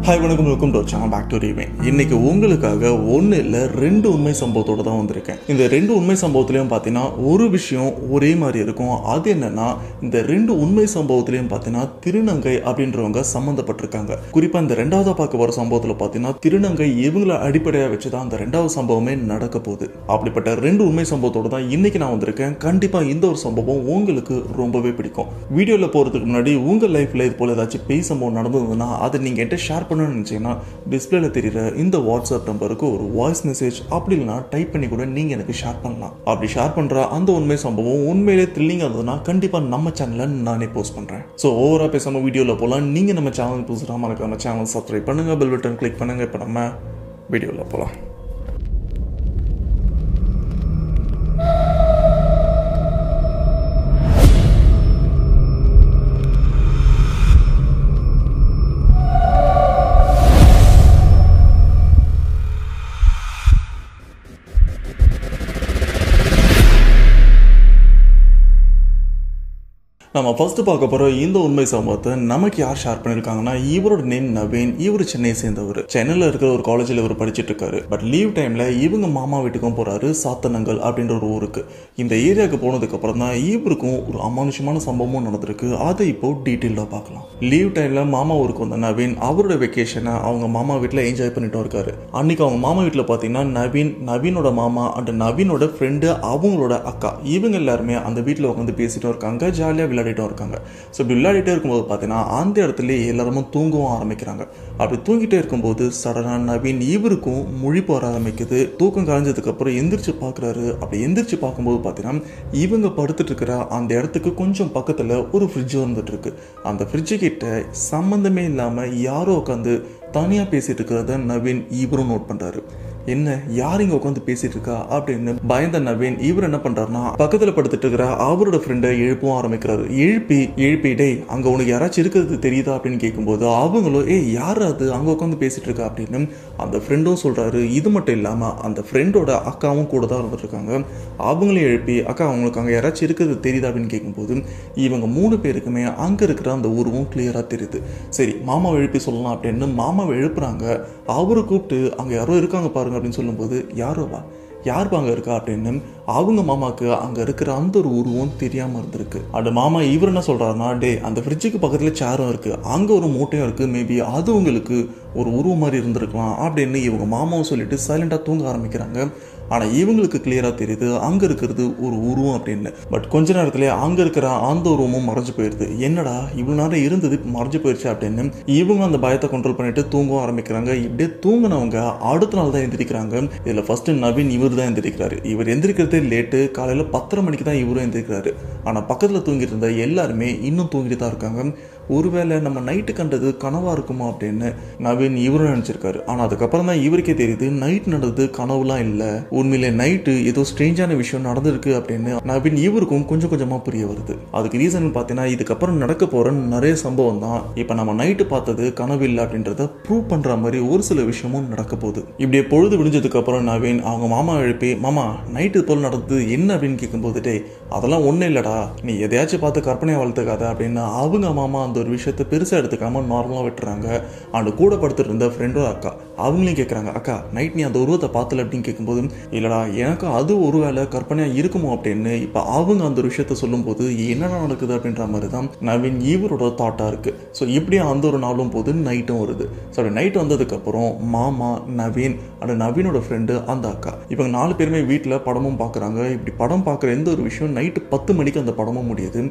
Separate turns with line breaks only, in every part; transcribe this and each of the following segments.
Hi வணக்கம், welcome to channel back to rewind. இன்னைக்கு உங்களுக்காக ஒன்று இல்லை 2 உண்மை சம்பவத்தோடு தான் வந்திருக்கேன். இந்த 2 உண்மை சம்பவத்துலையும் பார்த்தீங்கன்னா ஒரு விஷயம் ஒரே மாதிரி இருக்கும். அது என்னன்னா, இந்த 2 உண்மை சம்பவத்துலையும் பார்த்தீங்கன்னா திருநங்கை அப்படின்றவங்க சம்மந்தப்பட்டிருக்காங்க. குறிப்பாக இந்த 2வது பார்க்க போகிற சம்பவத்தில் பார்த்தீங்கன்னா திருநங்கை இவங்களை அடிப்படையாக வச்சு தான் அந்த 2வது சம்பவமே நடக்க போகுது. அப்படிப்பட்ட 2 உண்மை சம்பவத்தோடு தான் இன்னைக்கு நான் வந்திருக்கேன். கண்டிப்பாக இந்த ஒரு சம்பவம் உங்களுக்கு ரொம்பவே பிடிக்கும். வீடியோவில் போகிறதுக்கு முன்னாடி உங்கள் லைஃப்பில் இது போல் ஏதாச்சும் பேய் சம்பவம் நடந்ததுன்னா அதை நீங்கள் என்கிட்ட ஷேர் நினைச்சீங்கன்னா டிஸ்பிளேல தெரியுற இந்த வாட்ஸ்அப் நம்பருக்கு ஒரு வாய்ஸ் மெசேஜ் அப்படி இல்லைனா டைப் பண்ணி கூட நீங்க எனக்கு ஷேர் பண்ணலாம். அப்படி ஷேர் பண்ற அந்த உண்மை சம்பவம் உண்மையிலே த்ரில்லிங் இருந்ததுன்னா கண்டிப்பா நம்ம சேனல்ல நானே போஸ்ட் பண்றேன். ஸோ ஓவரா பேசாம வீடியோல போலாம். நீங்க நம்ம சேனல் புதுசாக மறக்காம சேனல் சப்ஸ்கிரைப் பண்ணுங்க, பெல் பட்டன் கிளிக் பண்ணுங்க. இப்போ நம்ம வீடியோல போலாம். நம்ம ஃபர்ஸ்ட் பார்க்க போகிற இந்த உண்மை சம்பவத்தை நமக்கு யார் ஷேர் பண்ணியிருக்காங்கன்னா, இவரோட நேம் நவீன். இவர் சென்னையை சேர்ந்தவர். சென்னையில் இருக்கிற ஒரு காலேஜில் இவர் படிச்சுட்டு இருக்காரு. பட் லீவ் டைமில் இவங்க மாமா வீட்டுக்கும் போகிறாரு, சாத்தனங்கள் அப்படின்ற ஒரு ஊருக்கு. இந்த ஏரியாவுக்கு போனதுக்கப்புறம் தான் இவருக்கும் ஒரு அமானுஷமான சம்பவமும் நடந்திருக்கு. அதை இப்போ டீட்டெயிலாக பார்க்கலாம். லீவ் டைமில் மாமா ஊருக்கு வந்த நவீன் அவரோட வெக்கேஷனை அவங்க மாமா வீட்டில் என்ஜாய் பண்ணிட்டு இருக்காரு. அன்னைக்கு அவங்க மாமா வீட்டில் பார்த்தீங்கன்னா நவீனோட மாமா அண்ட் நவீனோட ஃப்ரெண்டு அவங்களோட அக்கா இவங்க எல்லாருமே அந்த வீட்டில் உட்காந்து பேசிட்டு இருக்காங்க, ஜாலியாக விளையாடிட்டு இருக்காங்க. ஸோ இப்படி விளையாடிட்டே இருக்கும்போது பார்த்தீங்கன்னா அந்த இடத்துல எல்லாருமே தூங்கவும் ஆரம்பிக்கிறாங்க. அப்படி தூங்கிட்டே இருக்கும்போது சடனாக நவீன் இவருக்கும் முழிப்பு வர ஆரம்பிக்குது. தூக்கம் கலைஞ்சதுக்கு அப்புறம் எந்திரிச்சு பார்க்குறாரு. அப்படி எந்திரிச்சு பார்க்கும்போது பார்த்தீங்கன்னா இவங்க படுத்துட்டு இருக்கிற அந்த இடத்துக்கு கொஞ்சம் பக்கத்தில் ஒரு ஃப்ரிட்ஜ் வந்துட்டு இருக்கு. அந்த ஃப்ரிட்ஜு கிட்ட சம்பந்தமே இல்லாமல் யாரோ உட்காந்து தனியாக பேசிட்டு இருக்கிறத நவீன் இவரும் நோட் பண்ணுறாரு. என்ன, யார் இங்கே உட்காந்து பேசிட்டு இருக்கா அப்படின்னு பயந்த நவீன் இவர் என்ன பண்றாருன்னா, பக்கத்தில் படுத்துட்டு இருக்கிற அவரோட ஃப்ரெண்டை எழுப்பவும் ஆரம்பிக்கிறாரு. எழுப்பி டேய், அங்கே உனக்கு யாராச்சும் இருக்கிறது தெரியுதா அப்படின்னு கேட்கும்போது அவங்களும் யார் அது அங்கே உட்காந்து பேசிட்டு இருக்கா அப்படின்னு அந்த ஃப்ரெண்டும் சொல்றாரு. இது மட்டும் இல்லாமல் அந்த ஃப்ரெண்டோட அக்காவும் கூட தான் இருந்துட்டு இருக்காங்க. அவங்களையும் எழுப்பி அக்கா அவங்களுக்கு அங்கே யாராச்சும் இருக்கிறது தெரியுதா அப்படின்னு கேட்கும்போது இவங்க 3 பேருக்குமே அங்கே இருக்கிற அந்த உருவம் கிளியராக தெரியுது. சரி, மாமாவை எழுப்பி சொல்லலாம் அப்படின்னு மாமாவை எழுப்புறாங்க. அவரை கூப்பிட்டு அங்கே யாரோ இருக்காங்க பாருங்க அப்படின்னு சொல்லும்போது யார் அங்கே இருக்கா அப்படின்னு அவங்க மாமாவுக்கு அங்கே இருக்கிற அந்த ஒரு உருவம் தெரியாமல் இருந்திருக்கு. அந்த மாமா இவர் என்ன சொல்கிறாருன்னா, அந்த ஃப்ரிட்ஜுக்கு பக்கத்தில் சேரும் இருக்குது, அங்கே ஒரு மூட்டையும் இருக்குது, மேபி அது உங்களுக்கு ஒரு உருவம் மாதிரி இருந்திருக்கலாம் அப்படின்னு இவங்க மாமாவும் சொல்லிட்டு சைலண்டாக தூங்க ஆரம்பிக்கிறாங்க. ஆனால் இவங்களுக்கு கிளியராக தெரியுது அங்கே இருக்கிறது ஒரு உருவம் அப்படின்னு. பட் கொஞ்ச நேரத்துல அங்கே இருக்கிற அந்த உருவமும் மறைஞ்சு போயிடுது. என்னடா இவ்வளோ நேரம் இருந்தது இப்போ மறைஞ்சு போயிடுச்சு அப்படின்னு இவங்க அந்த பயத்தை கண்ட்ரோல் பண்ணிட்டு தூங்கவும் ஆரம்பிக்கிறாங்க. இப்படியே தூங்கினவங்க அடுத்த நாள் தான் எந்திரிக்கிறாங்க. இதில் ஃபர்ஸ்ட் நவீன் இவர் தான் எந்திரிக்கிறாரு. இவர் எந்திரிக்கிறதே லேட்டு. காலையில் 10:30 மணிக்கு தான் இவரும் எந்திரிக்கிறாரு. ஆனால் பக்கத்தில் தூங்கிட்டு இருந்த எல்லாருமே இன்னும் தூங்கிட்டு தான் இருக்காங்க. ஒருவேளை நம்ம நைட்டு கண்டது கனவா இருக்குமா அப்படின்னு நவீன் இவரும் நினைச்சிருக்காரு. ஆனா அதுக்கப்புறம் தான் இவருக்கே தெரியுது நைட் நடந்தது கனவுலாம் இல்லை, உண்மையிலே நைட்டு ஏதோ ஸ்ட்ரேஞ்சான விஷயம் நடந்திருக்கு அப்படின்னு நவீன் இவருக்கும் கொஞ்சம் கொஞ்சமா புரிய வருது. அதுக்கு ரீசன் பார்த்தீங்கன்னா இதுக்கப்புறம் நடக்க போற நிறைய சம்பவம் தான் இப்ப நம்ம நைட்டு பார்த்தது கனவு இல்லை அப்படின்றத ப்ரூவ் பண்ற மாதிரி ஒரு சில விஷயமும் நடக்க போகுது. இப்படியே பொழுது விடிஞ்சதுக்கு அப்புறம் நவீன் அவங்க மாமா எழுப்பி, மாமா நைட்டு போல் நடந்தது என்ன அப்படின்னு கேட்கும்போது, அதெல்லாம் ஒன்றும் இல்லடா, நீ எதையாச்சும் பார்த்து கற்பனையை வளர்த்துக்காத அப்படின்னு அவங்க மாமா அந்த ஒரு விஷயத்தை பெருசாக எடுத்துக்காம நார்மலாக விட்டுறாங்க. அந்த கூட படுத்துட்டு இருந்த ஃப்ரெண்டோட அக்கா அவங்களையும் கேட்குறாங்க, அக்கா நைட் நீ அந்த உருவத்தை பார்த்தல அப்படின்னு கேட்கும்போது, இல்லடா எனக்கு அது ஒரு வேளை கற்பனையாக இருக்குமோ அப்படின்னு இப்போ அவங்க அந்த ஒரு விஷயத்த சொல்லும்போது என்னென்ன நடக்குது அப்படின்ற மாதிரி தான் நவீன் இவரோட தாட்டாக இருக்கு. ஸோ இப்படியே அந்த ஒரு நாளும் போது நைட்டும் வருது. ஸோ அப்படி நைட் வந்ததுக்கப்புறம் மாமா, நவீன் அந்த நவீனோட ஃப்ரெண்டு, அந்த அக்கா இவங்க 4 பேருமே வீட்டில் படமும் பார்க்குறாங்க. இப்படி படம் பார்க்குற எந்த ஒரு விஷயம் நைட்டு 10 மணிக்கு அந்த படமும் முடியுது.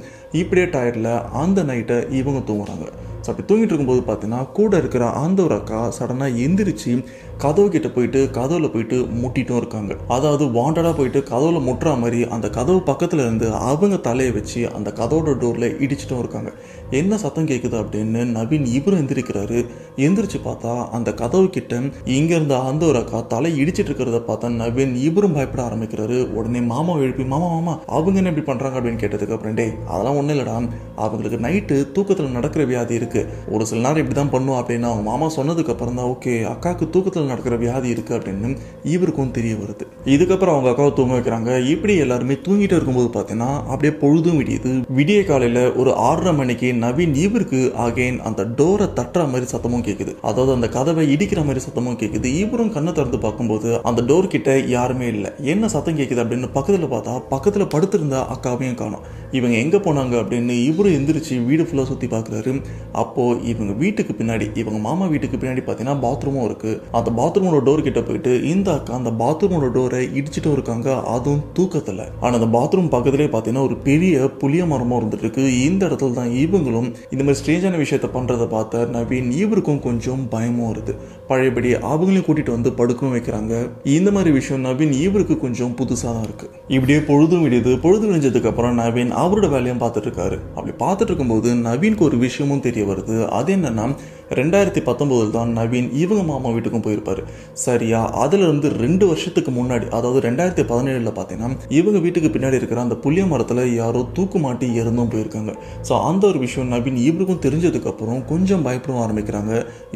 இப்படியே டயர்டில் அந்த நைட்டை இவங்க தூங்குறாங்க. ஸோ அப்படி தூங்கிட்டு இருக்கும்போது பார்த்தீங்கன்னா கூட இருக்கிற அந்த ஒரு அக்கா சடனாக எந்திரிச்சு கதவு கிட்ட போயிட்டு கதவுல போயிட்டு முட்டிட்டும் இருக்காங்க. அதாவது வாண்டடாக போயிட்டு கதவுல முட்டுற மாதிரி அந்த கதவு பக்கத்தில் இருந்து அவங்க தலையை வச்சு அந்த கதவோட டோரில் இடிச்சிட்டும் இருக்காங்க. என்ன சத்தம் கேட்குது அப்படின்னு நவீன் இவரும் எந்திரிக்கிறாரு. எந்திரிச்சு பார்த்தா அந்த கதவு கிட்ட இங்க இருந்த அந்த ஒரு அக்கா தலை இடிச்சிட்டு இருக்கிறத பார்த்தா நவீன் இவரும் பயப்பட ஆரம்பிக்கிறாரு. உடனே மாமா எழுப்பி, மாமா அவங்க என்ன இப்படி பண்றாங்க அப்படின்னு கேட்டதுக்கு அப்புறம், அதெல்லாம் ஒன்றும் இல்லடா, அவங்களுக்கு நைட்டு தூக்கத்தில் நடக்கிற வியாதி இருக்கு, இருக்கு. ஒரு சில நேரம் இப்படிதான் பண்ணுவோம் அப்படின்னு அவங்க மாமா சொன்னதுக்கு அப்புறம் தான் ஓகே அக்காவுக்கு தூக்கத்தில் நடக்கிற வியாதி இருக்கு அப்படின்னு இவருக்கும் தெரிய வருது. இதுக்கப்புறம் அவங்க அக்காவை தூங்க வைக்கிறாங்க. இப்படி எல்லாருமே தூங்கிட்டு இருக்கும்போது பார்த்தீங்கன்னா அப்படியே பொழுதும் விடியுது. விடிய காலையில ஒரு 6:30 மணிக்கு நவீன் இவருக்கு அகைன் அந்த டோரை தட்டுற மாதிரி சத்தமும் கேட்குது. அதாவது அந்த கதவை இடிக்கிற மாதிரி சத்தமும் கேட்குது. இவரும் கண்ணை திறந்து பார்க்கும்போது அந்த டோர் கிட்ட யாருமே இல்லை. என்ன சத்தம் கேட்குது அப்படின்னு பக்கத்தில் பார்த்தா பக்கத்தில் படுத்திருந்த அக்காவையும் காணோம். இவங்க எங்கே போனாங்க அப்படின்னு இவரும் எந்திரிச்சு வீடு ஃபுல்லாக சுற்றி பார்க்குறாரு. அப்போது இவங்க வீட்டுக்கு பின்னாடி இவங்க மாமா வீட்டுக்கு பின்னாடி பார்த்தீங்கன்னா பாத்ரூமும் இருக்குது. அந்த பாத்ரூமோட டோர் கிட்ட போயிட்டு இந்த அக்கா அந்த பாத்ரூமோட டோரை இடிச்சிட்டும் இருக்காங்க, அதுவும் தூக்கத்தில். ஆனால் அந்த பாத்ரூம் பக்கத்துலேயே பார்த்தீங்கன்னா ஒரு பெரிய புளிய மரமும் இருந்துட்டு இருக்கு. இந்த இடத்துல தான் இவங்களும் இந்த மாதிரி ஸ்ட்ரேஞ்சான விஷயத்த பண்ணுறதை பார்த்த நவீன் இவருக்கும் கொஞ்சம் பயமும் வருது. பழையபடி அவங்களையும் கூட்டிகிட்டு வந்து படுக்கவும் வைக்கிறாங்க. இந்த மாதிரி விஷயம் நவீன் இவருக்கு கொஞ்சம் புதுசாக தான் இருக்குது. இப்படியே பொழுதும் விடியுது. பொழுது விடிஞ்சதுக்கு அப்புறம் நவீன் அவரோட வேலையும் பார்த்துட்டு இருக்காரு. அப்படி பார்த்துட்டு இருக்கும்போது நவீனுக்கு ஒரு விஷயமும் தெரிய வருது. அது என்னன்னா 2019 தான் நவீன் இவங்க மாமா வீட்டுக்கும் போயிருப்பாரு. சரியா அதுல இருந்து 2 வருஷத்துக்கு முன்னாடி அதாவது 2017 பார்த்தீங்கன்னா இவங்க வீட்டுக்கு பின்னாடி இருக்கிற அந்த புளிய மரத்துல யாரோ தூக்கு மாட்டி இறந்தும் போயிருக்காங்க. ஸோ அந்த ஒரு விஷயம் நவீன் இவருக்கும் தெரிஞ்சதுக்கு அப்புறம் கொஞ்சம் பயப்பட ஆரம்பிக்கிறாங்க.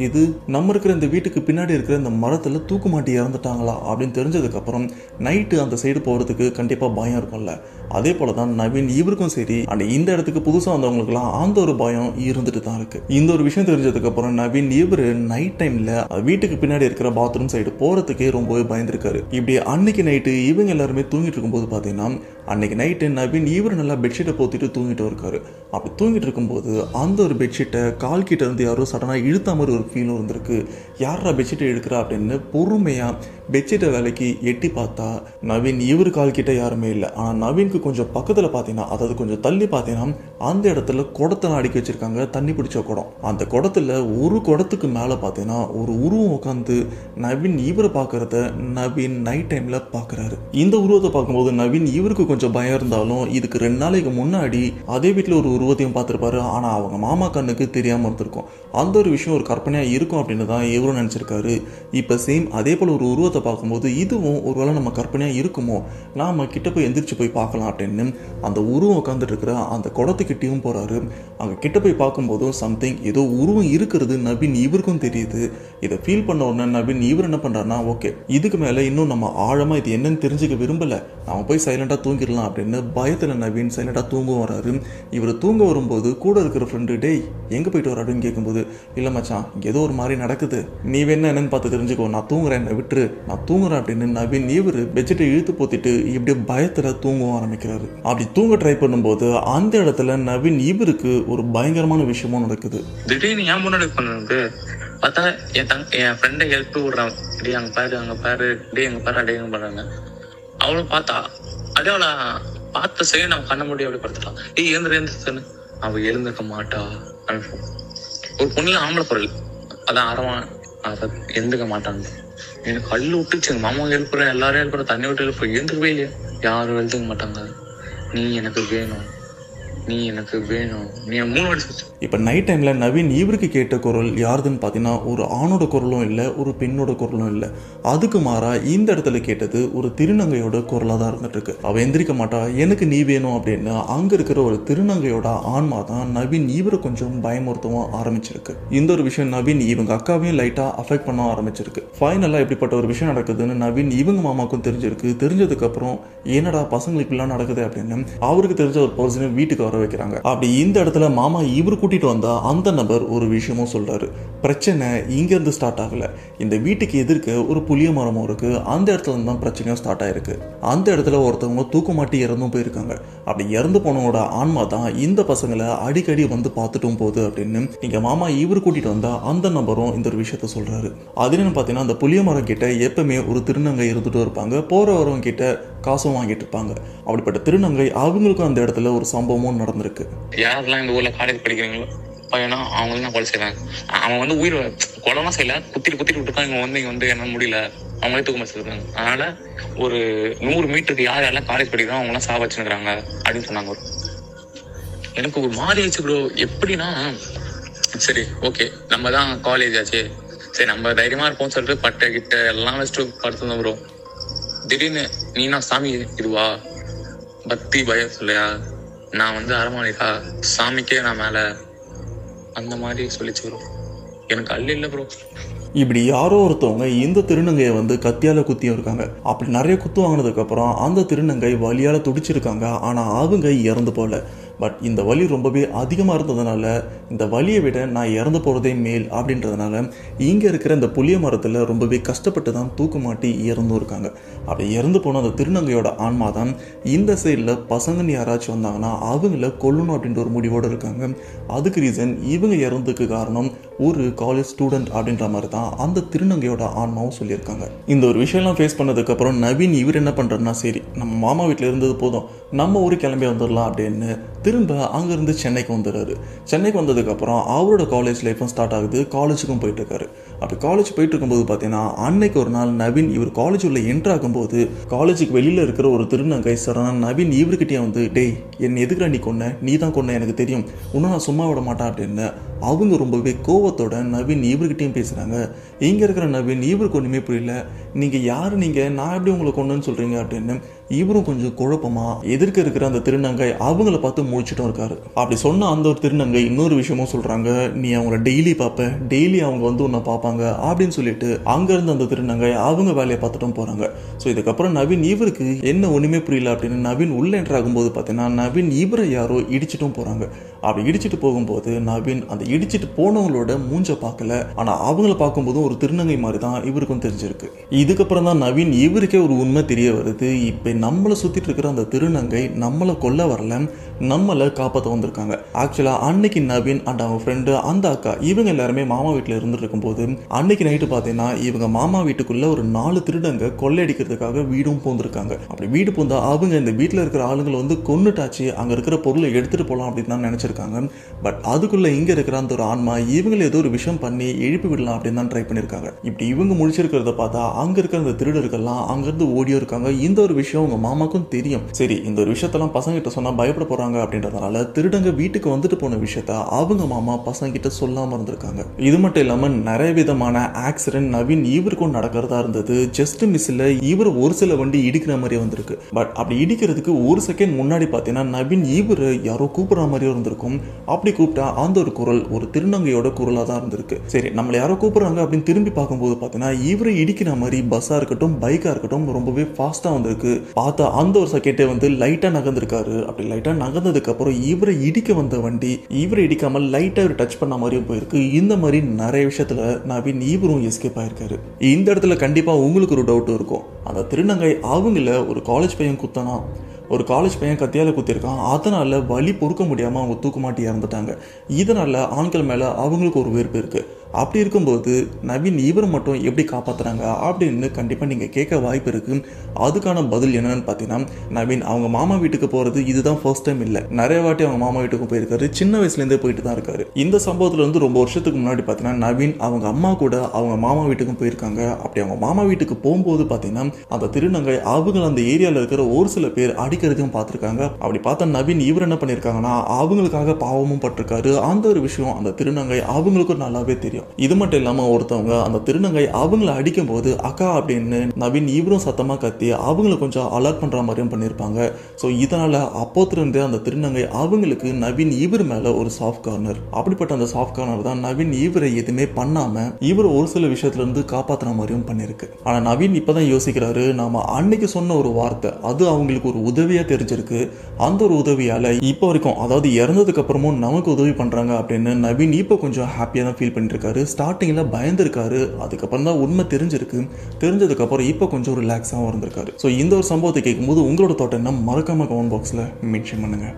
இது நம்ம இருக்கிற இந்த வீட்டுக்கு பின்னாடி இருக்கிற இந்த மரத்துல தூக்கு மாட்டி இறந்துட்டாங்களா அப்படின்னு தெரிஞ்சதுக்கு அப்புறம் நைட்டு அந்த சைடு போறதுக்கு கண்டிப்பா பயம் இருக்கும்ல. அதே போலதான் நவீன் இவருக்கும் சரி அண்ட் இந்த இடத்துக்கு புதுசாக வந்தவங்களுக்குலாம் அந்த ஒரு பயம் இருந்துட்டு தான் இருக்கு. இந்த ஒரு விஷயம் தெரிஞ்சதுக்கு அப்புறம் நவீன் இவரு நைட் டைம்ல வீட்டுக்கு பின்னாடி இருக்கிற பாத்ரூம் சைடு போறதுக்கே ரொம்பவே பயந்துருக்காரு. இப்படி அன்னைக்கு நைட்டு இவங்க எல்லாருமே தூங்கிட்டு இருக்கும்போது பாத்தீங்கன்னா அன்னைக்கு நைட்டு நவீன் இவர் நல்லா பெட்ஷீட்டை போத்திட்டு தூங்கிட்டு இருக்காரு. அப்படி தூங்கிட்டு இருக்கும்போது அந்த ஒரு பெட்ஷீட்டை கால் கிட்ட இருந்து யாரோ சடனா இழுத்த மாதிரி ஒரு ஃபீலும் இருந்திருக்கு. யாரா பெட்ஷீட்டை இழுக்கிறா அப்படின்னு பொறுமையா பெட்ஷீட்டை வேலைக்கு எட்டி பார்த்தா நவீன் இவர் கால் கிட்ட யாருமே இல்லை. ஆனால் நவீனுக்கு கொஞ்சம் பக்கத்தில் பார்த்தீங்கன்னா அதாவது கொஞ்சம் தள்ளி பார்த்தீங்கன்னா அந்த இடத்துல குடத்தெல்லாம் அடுக்கி வச்சிருக்காங்க, தண்ணி பிடிச்ச குடம். அந்த குடத்துல ஒரு குடத்துக்கு மேலே பார்த்தீங்கன்னா ஒரு உருவம் உட்காந்து நவீன் இவரை பார்க்கறத நவீன் நைட் டைம்ல பார்க்குறாரு. இந்த உருவத்தை பார்க்கும்போது நவீன் இவருக்கு கொஞ்சம் பயம் இருந்தாலும் இதுக்கு 2 நாளைக்கு முன்னாடி அதே வீட்டில் ஒரு உருவத்தையும் பார்த்துருப்பாரு. ஆனால் அவங்க மாமா கண்ணுக்கு தெரியாமல் இருந்திருக்கும். அந்த ஒரு விஷயம் ஒரு கற்பனையாக இருக்கும் அப்படின்னு தான் இவரும் நினச்சிருக்காரு. இப்போ சேம் அதே போல் ஒரு உருவத்தை பார்க்கும்போது இதுவும் ஒருவேளை நம்ம கற்பனையாக இருக்குமோ, நாம கிட்ட போய் எந்திரிச்சு போய் பார்க்கலாம் அப்படின்னு அந்த உருவம் உட்காந்துட்டு இருக்கிற அந்த குடத்துக்கிட்டையும் போறாரு. அங்கே கிட்ட போய் பார்க்கும்போதும் சம்திங் ஏதோ உருவம் இருக்கிறது நவீன் இவருக்கும் தெரியுது. இதை ஃபீல் பண்ண உடனே நவீன் இவர் என்ன பண்ணுறாருன்னா ஓகே இதுக்கு மேலே இன்னும் நம்ம ஆழமாக இது என்னன்னு தெரிஞ்சுக்க விரும்பலை, நம்ம போய் சைலண்டாக தூங்கிடலாம் அப்படின்னு பயத்தில் நவீன் சைலண்டாக தூங்கவும் வராரு. இவர் தூங்க வரும்போது கூட இருக்கிற ஃப்ரெண்டு டேய் எங்கே போயிட்டு வர அப்படின்னு கேட்கும்போது இல்லை மச்சான் ஏதோ ஒரு மாதிரி நடக்குது, நீ வேணா என்னன்னு பார்த்து தெரிஞ்சுக்கோ, நான் தூங்குறேன் என்னை விட்டுரு, நான் தூங்குறேன் அப்படின்னு நவீன் இவர் பெட்ஷீட்டை இழுத்து போத்திட்டு இப்படி பயத்தில் தூங்கவும் ஆரம்பிக்கிறாரு. அப்படி தூங்க ட்ரை பண்ணும்போது அந்த இடத்துல நவீன் இவருக்கு ஒரு பயங்கரமான விஷயமும் நடக்குது.
திடீர்னு ஏன் முன்னாடி பண்ணுது பார்த்தா என் ஃப்ரெண்டை ஹெல்ப் விடுறான், டே அங்கே பாரு அங்கே பாரு, டே அங்கே பாரு அடே பண்றாங்க. அவளும் பார்த்தா அதே அவளை பார்த்த செய்ய நம்ம கண்ண முடியும் அப்படி படுத்துட்டான். எழுந்துருன்னு அவ எழுந்திருக்க மாட்டா. ஒரு பொண்ணுல ஆம்பளை பொருள் அதான் அரவான் எழுந்துக்க மாட்டாங்க. எனக்கு கல்லு விட்டுச்சு, எங்க மாமா எழுப்புறேன் எல்லாரும் எழுப்புறேன் தண்ணி விட்டு எழுப்புறேன், எழுந்துக்கவே இல்லையா, யாரும் எழுதுக்க மாட்டாங்க. நீ எனக்கு வேணும், நீ எனக்கு வேணும், நீ 3 வருஷம்.
இப்போ நைட் டைமில் நவீன் இவருக்கு கேட்ட குரல் யாருதுன்னு பார்த்தீங்கன்னா ஒரு ஆணோட குரலும் இல்லை, ஒரு பெண்ணோட குரலும் இல்லை. அதுக்கு மாறா இந்த இடத்துல கேட்டது ஒரு திருநங்கையோட குரலாக தான் இருந்துட்டு இருக்கு. அவள் எந்திரிக்க மாட்டா, எனக்கு நீ வேணும் அப்படின்னு அங்கே இருக்கிற ஒரு திருநங்கையோட ஆன்மா தான் நவீன் இவரை கொஞ்சம் பயமுறுத்தவும் ஆரம்பிச்சிருக்கு. இந்த ஒரு விஷயம் நவீன் இவங்க அக்காவையும் லைட்டாக அஃபெக்ட் பண்ண ஆரம்பிச்சிருக்கு. ஃபைனலாக இப்படிப்பட்ட ஒரு விஷயம் நடக்குதுன்னு நவீன் இவங்க மாமாவுக்கும் தெரிஞ்சிருக்கு. தெரிஞ்சதுக்கப்புறம் என்னடா பசங்களுக்கு எல்லாம் நடக்குது அப்படின்னு அவருக்கு தெரிஞ்ச ஒரு பர்சனை வீட்டுக்கு வர வைக்கிறாங்க. அப்படி இந்த இடத்துல மாமா இவரு கூட்டிட்டு வந்தா அந்த நபர் ஒரு விஷயமும் சொல்றாரு. பிரச்சனை இங்க இருந்து ஸ்டார்ட் ஆகல, இந்த வீட்டுக்கு எதிர்க்க ஒரு புளிய மரமும் இருக்கு, அந்த இடத்துல இருந்து தான் பிரச்சனையும் ஸ்டார்ட் ஆயிருக்கு. அந்த இடத்துல ஒருத்தவங்க தூக்கு மாட்டி இறந்தும் போயிருக்காங்க. அப்படி இறந்து போனவங்களோட ஆன்மா தான் இந்த பசங்களை அடிக்கடி வந்து பார்த்துட்டும் போகுது அப்படின்னு இங்க மாமா இவரு கூட்டிட்டு வந்தா அந்த நபரும் இந்த ஒரு விஷயத்த சொல்றாரு. அது என்னன்னு பாத்தீங்கன்னா அந்த புளிய மரம் கிட்ட எப்பவுமே ஒரு திருநங்கை இருந்துட்டு இருப்பாங்க, போற வரவங்க கிட்ட காசும் வாங்கிட்டு இருப்பாங்க. அப்படிப்பட்ட திருநங்கை அவங்களுக்கும் அந்த இடத்துல ஒரு சம்பவமும் நடந்திருக்கு.
யாரெல்லாம் இந்த ஊர்ல காலேஜ் படிக்கிறீங்களோ பையனா அவங்களும் நான் கொலை செய்வேன். அவன் வந்து உயிர் கொலைலாம் செய்யல, குத்திட்டு விட்டுருக்கான். இங்க வந்து என்ன முடியல, அவங்களே தூக்க வச்சிருக்காங்க. அதனால ஒரு 100 மீட்டருக்கு யாரெல்லாம் காலேஜ் படிக்கிறோம் அவங்களாம் சா வச்சுருக்காங்க அப்படின்னு சொன்னாங்க. எனக்கு ஒரு மாறி ஆயிடுச்சு ப்ரோ. எப்படின்னா சரி ஓகே நம்ம தான் காலேஜ் ஆச்சு, சரி நம்ம தைரியமா இருப்போம்னு சொல்லிட்டு பட்டை கிட்ட எல்லாம் வச்சுட்டு படுத்துருந்தோம் ப்ரோ. திடீர்னு நீனா சாமி இதுவா பக்தி பயம் சொல்லையா, நான் வந்து அரமானிக்கா சாமிக்கே நான் மேல அந்த மாதிரி சொல்லிச்சு ப்ரோ. எனக்கு அள்ளி இல்லை ப்ரோ.
இப்படி யாரோ ஒருத்தவங்க இந்த திருநங்கையை வந்து கத்தியால் குத்தியும் இருக்காங்க. அப்படி நிறைய குத்து வாங்கினதுக்கப்புறம் அந்த திருநங்கை வலியால் துடிச்சிருக்காங்க. ஆனால் அவங்க இறந்து போகல. பட் இந்த வலி ரொம்பவே அதிகமாக இருந்ததுனால இந்த வலியை விட நான் இறந்து போகிறதே மேல் அப்படின்றதுனால இங்கே இருக்கிற இந்த புளிய மரத்தில் ரொம்பவே கஷ்டப்பட்டு தான் தூக்கு மாட்டி இறந்தும் இருக்காங்க. அப்படி இறந்து போன அந்த திருநங்கையோட ஆன்மா தான் இந்த சைடில் பசங்கன்னு யாராச்சும் வந்தாங்கன்னா அவங்கள கொல்லணும் அப்படின்ற ஒரு முடிவோடு இருக்காங்க. அதுக்கு ரீசன் இவங்க இறந்ததுக்கு காரணம் ஒரு காலேஜ் ஸ்டூடெண்ட் அப்படின்ற மாதிரி தான் அந்த திருநங்கையோட ஆன்மாவும் சொல்லியிருக்காங்க. இந்த ஒரு விஷயம்லாம் ஃபேஸ் பண்ணதுக்கப்புறம் நவீன் இவர் என்ன பண்ணுறதுனா, சரி நம்ம மாமா வீட்டில் இருந்தது போதும், நம்ம ஊர் கிளம்பி வந்துடலாம் அப்படின்னு திரும்ப அங்கேருந்து சென்னைக்கு வந்துடுறாரு. சென்னைக்கு வந்ததுக்கப்புறம் அவரோட காலேஜ் லைஃப்பும் ஸ்டார்ட் ஆகுது. காலேஜுக்கும் போயிட்டு இருக்காரு. அப்படி காலேஜ் போயிட்டு இருக்கும்போது பார்த்தீங்கன்னா அன்னைக்கு ஒரு நாள் நவீன் இவர் காலேஜ் உள்ள என்ட்ரு ஆகும்போது காலேஜுக்கு வெளியில் இருக்கிற ஒரு திருநங்கை சரணா நவீன் இவர்கிட்டயே வந்து, டேய் என்னை எதுக்குடா நீ கொன்ன, நீ தான் கொன்ன எனக்கு தெரியும், இன்னும் நான் சும்மா விட மாட்டேன் அப்படின்னு அவங்க ரொம்பவே கோவத்தோட நவீன் இவர்கிட்டையும் பேசுகிறாங்க. இங்கே இருக்கிற நவீன் இவருக்கு ஒன்றுமே புரியல. நீங்கள் யார், நீங்கள் நான் எப்படி உங்களை கொண்டுன்னு சொல்கிறீங்க அப்படின்னு இவரும் கொஞ்சம் குழப்பமாக எதிர்க்க இருக்கிற அந்த திருநங்கை அவங்கள பார்த்து முடிச்சிட்டும் இருக்காரு. அப்படி சொன்ன அந்த ஒரு திருநங்கை இன்னொரு விஷயமும் சொல்கிறாங்க, நீ அவங்கள டெய்லி பார்ப்ப, டெய்லி அவங்க வந்து உன்னை பார்ப்பாங்க அப்படின்னு சொல்லிட்டு அங்கேருந்து அந்த திருநங்கை அவங்க வேலையை பார்த்துட்டும் போகிறாங்க. ஸோ இதுக்கப்புறம் நவீன் இவருக்கு என்ன ஒன்றுமே புரியல அப்படின்னு நவீன் உள்ள என்ட்ரு ஆகும்போது பார்த்தீங்கன்னா நவீன் இவரை யாரோ இடிச்சிட்டும் போகிறாங்க. அப்படி இடிச்சிட்டு போகும்போது நவீன் அந்த இடிச்சிட்டு போனவங்களோட மூஞ்ச பார்க்கல, ஆனால் அவங்கள பார்க்கும்போதும் ஒரு திருநங்கை மாதிரி தான் இவருக்கும் தெரிஞ்சிருக்கு. இதுக்கப்புறம் தான் நவீன் இவருக்கே ஒரு உண்மை தெரிய வருது, இப்போ நம்மளை சுற்றிட்டு இருக்கிற அந்த திருநங்கை நம்மளை கொல்ல வரல, நம்மளை காப்பாற்ற வந்திருக்காங்க. ஆக்சுவலாக அன்னைக்கு நவீன் அண்ட் அவங்க ஃப்ரெண்டு அந்த அக்கா இவங்க எல்லாருமே மாமா வீட்டில் இருந்துட்டு இருக்கும்போது அன்னைக்கு நைட்டு பார்த்தீங்கன்னா இவங்க மாமா வீட்டுக்குள்ள ஒரு 4 திருடங்க கொள்ளையடிக்கிறதுக்காக வீடும் போந்திருக்காங்க. அப்படி வீடு போந்தா அவங்க இந்த வீட்டில் இருக்கிற ஆளுங்களை வந்து கொன்னுட்டாச்சு, அங்கே இருக்கிற பொருளை எடுத்துட்டு போகலாம் அப்படின்னு தான் நினைச்சிருக்காங்க. பட் அதுக்குள்ள இங்கே இருக்கிற அந்த ஒரு ஆன்மா இவங்களை ஏதோ ஒரு விஷயம் பண்ணி எழுப்பி விடலாம் அப்படின்னு தான் ட்ரை பண்ணியிருக்காங்க. இப்படி இவங்க முடிச்சிருக்கிறத பார்த்தா அங்கே இருக்கிற அந்த திருடர்கள்லாம் அங்கேருந்து ஓடியோ இருக்காங்க. இந்த ஒரு விஷயம் உங்க மாமாக்கும் தெரியும். சரி, இந்த ஒரு விஷயத்தெல்லாம் பசங்க கிட்ட சொன்னா பயப்பட போறாங்க அப்படின்றதுனால திருடங்க வீட்டுக்கு வந்துட்டு போன விஷயத்த அவங்க மாமா பசங்க கிட்ட சொல்லாம இருந்திருக்காங்க. இது மட்டும் இல்லாம நிறைய விதமான ஆக்சிடென்ட் நவீன் இவருக்கும் நடக்கிறதா இருந்தது. ஜஸ்ட் மிஸ்ல இவர் ஒரு சில வண்டி இடிக்கிற மாதிரி வந்திருக்கு. பட் அப்படி இடிக்கிறதுக்கு ஒரு செகண்ட் முன்னாடி பார்த்தீங்கன்னா நவீன் இவர் யாரோ கூப்பிடுற மாதிரியும் இருந்திருக்கும். அப்படி கூப்பிட்டா அந்த ஒரு குரல் ஒரு திருநங்கையோட குரலா தான் இருந்திருக்கு. சரி, நம்மள யாரோ கூப்பிடுறாங்க அப்படின்னு திரும்பி பார்க்கும்போது பார்த்தீங்கன்னா இவரை இடிக்கிற மாதிரி பஸ்ஸா இருக்கட்டும் பைக்கா இருக்கட்டும் ரொம்பவே ஃபாஸ்டா வந்திருக்கு. பார்த்தா அந்த ஒரு செகண்டே வந்து லைட்டா நகர்ந்திருக்காரு. அப்படி லைட்டா நகர்ந்ததுக்கு அப்புறம் இவரை இடிக்க வந்த வண்டி இவரை இடிக்காமல் லைட்டா ஒரு டச் பண்ண மாதிரியும் போயிருக்கு. இந்த மாதிரி நிறைய விஷயத்துல நவீன் இவரும் எஸ்கேப் ஆயிருக்காரு. இந்த இடத்துல கண்டிப்பா உங்களுக்கு ஒரு டவுட் இருக்கும், அந்த திருநங்கை அவங்கள ஒரு காலேஜ் பையன் குத்தனா, ஒரு காலேஜ் பையன் கத்தியால் குத்திருக்கான், அதனால வலி பொறுக்க முடியாமல் அவங்க தூக்கு மாட்டி இறந்துட்டாங்க. இதனால ஆண்கள் மேலே அவங்களுக்கு ஒரு வெறுப்பு இருக்குது. அப்படி இருக்கும்போது நவீன் இவர் மட்டும் எப்படி காப்பாற்றுறாங்க அப்படின்னு கண்டிப்பாக நீங்கள் கேட்க வாய்ப்பு இருக்குது. அதுக்கான பதில் என்னன்னு பார்த்தீங்கன்னா, நவீன் அவங்க மாமா வீட்டுக்கு போகிறது இதுதான் ஃபர்ஸ்ட் டைம் இல்லை, நிறைய வாட்டி அவங்க மாமா வீட்டுக்கு போயிருக்காரு. சின்ன வயசுலேருந்தே போயிட்டு தான் இருக்காரு. இந்த சம்பவத்தில் வந்து ரொம்ப வருஷத்துக்கு முன்னாடி பார்த்தீங்கன்னா நவீன் அவங்க அம்மா கூட அவங்க மாமா வீட்டுக்கும் போயிருக்காங்க. அப்படி அவங்க மாமா வீட்டுக்கு போகும்போது பார்த்தீங்கன்னா அந்த திருநங்கை அவங்க அந்த ஏரியாவில் இருக்கிற ஒரு சில பேர் அடிக்கிறதையும் பார்த்துருக்காங்க. அப்படி பார்த்தா நவீன் இவர் என்ன பண்ணியிருக்காங்கன்னா அவங்களுக்காக பாவமும் பட்டிருக்காரு. அந்த ஒரு விஷயம் அந்த திருநங்கை அவங்களுக்கும் நல்லாவே தெரியும். இது மட்டும் இல்லாம ஒருத்தவங்க அந்த திருநங்கை அவங்களை அடிக்கும் போது அக்கா அப்படின்னு நவீன் இவரும் சத்தமா கத்தி அவங்களை கொஞ்சம் அலர்ட் பண்ற மாதிரியும் பண்ணியிருப்பாங்க. ஸோ இதனால அப்போத்திலிருந்து அந்த திருநங்கை அவங்களுக்கு நவீன் இவர் மேல ஒரு சாஃப்ட் கார்னர். அப்படிப்பட்ட அந்த சாஃப்ட் கார்னர் தான் நவீன் இவரை எதுவுமே பண்ணாம இவர் ஒரு சில விஷயத்துல இருந்து காப்பாற்றுற மாதிரியும் பண்ணிருக்கு. ஆனா நவீன் இப்பதான் யோசிக்கிறாரு, நாம அன்னைக்கு சொன்ன ஒரு வார்த்தை அது அவங்களுக்கு ஒரு உதவியா தெரிஞ்சிருக்கு. அந்த ஒரு உதவியால இப்போ வரைக்கும், அதாவது இறந்ததுக்கு அப்புறமும் நமக்கு உதவி பண்றாங்க அப்படின்னு நவீன் இப்போ கொஞ்சம் ஹாப்பியா தான் ஃபீல் பண்ணிட்டு இருக்காரு. ஸ்டார்டிங்ல பயந்துருக்காரு, அதுக்கப்புறம் தான் உண்மை தெரிஞ்சிருக்கு. தெரிஞ்சதுக்கு அப்புறம் இப்போ கொஞ்சம் ரிலாக்ஸாகவும் இருந்திருக்காரு. ஸோ இந்த ஒரு சம்பவத்தை கேட்கும்போது உங்களோட தோட்டம் என்ன மறக்காம கமெண்ட் பாக்ஸ்ல மென்ஷன் பண்ணுங்க.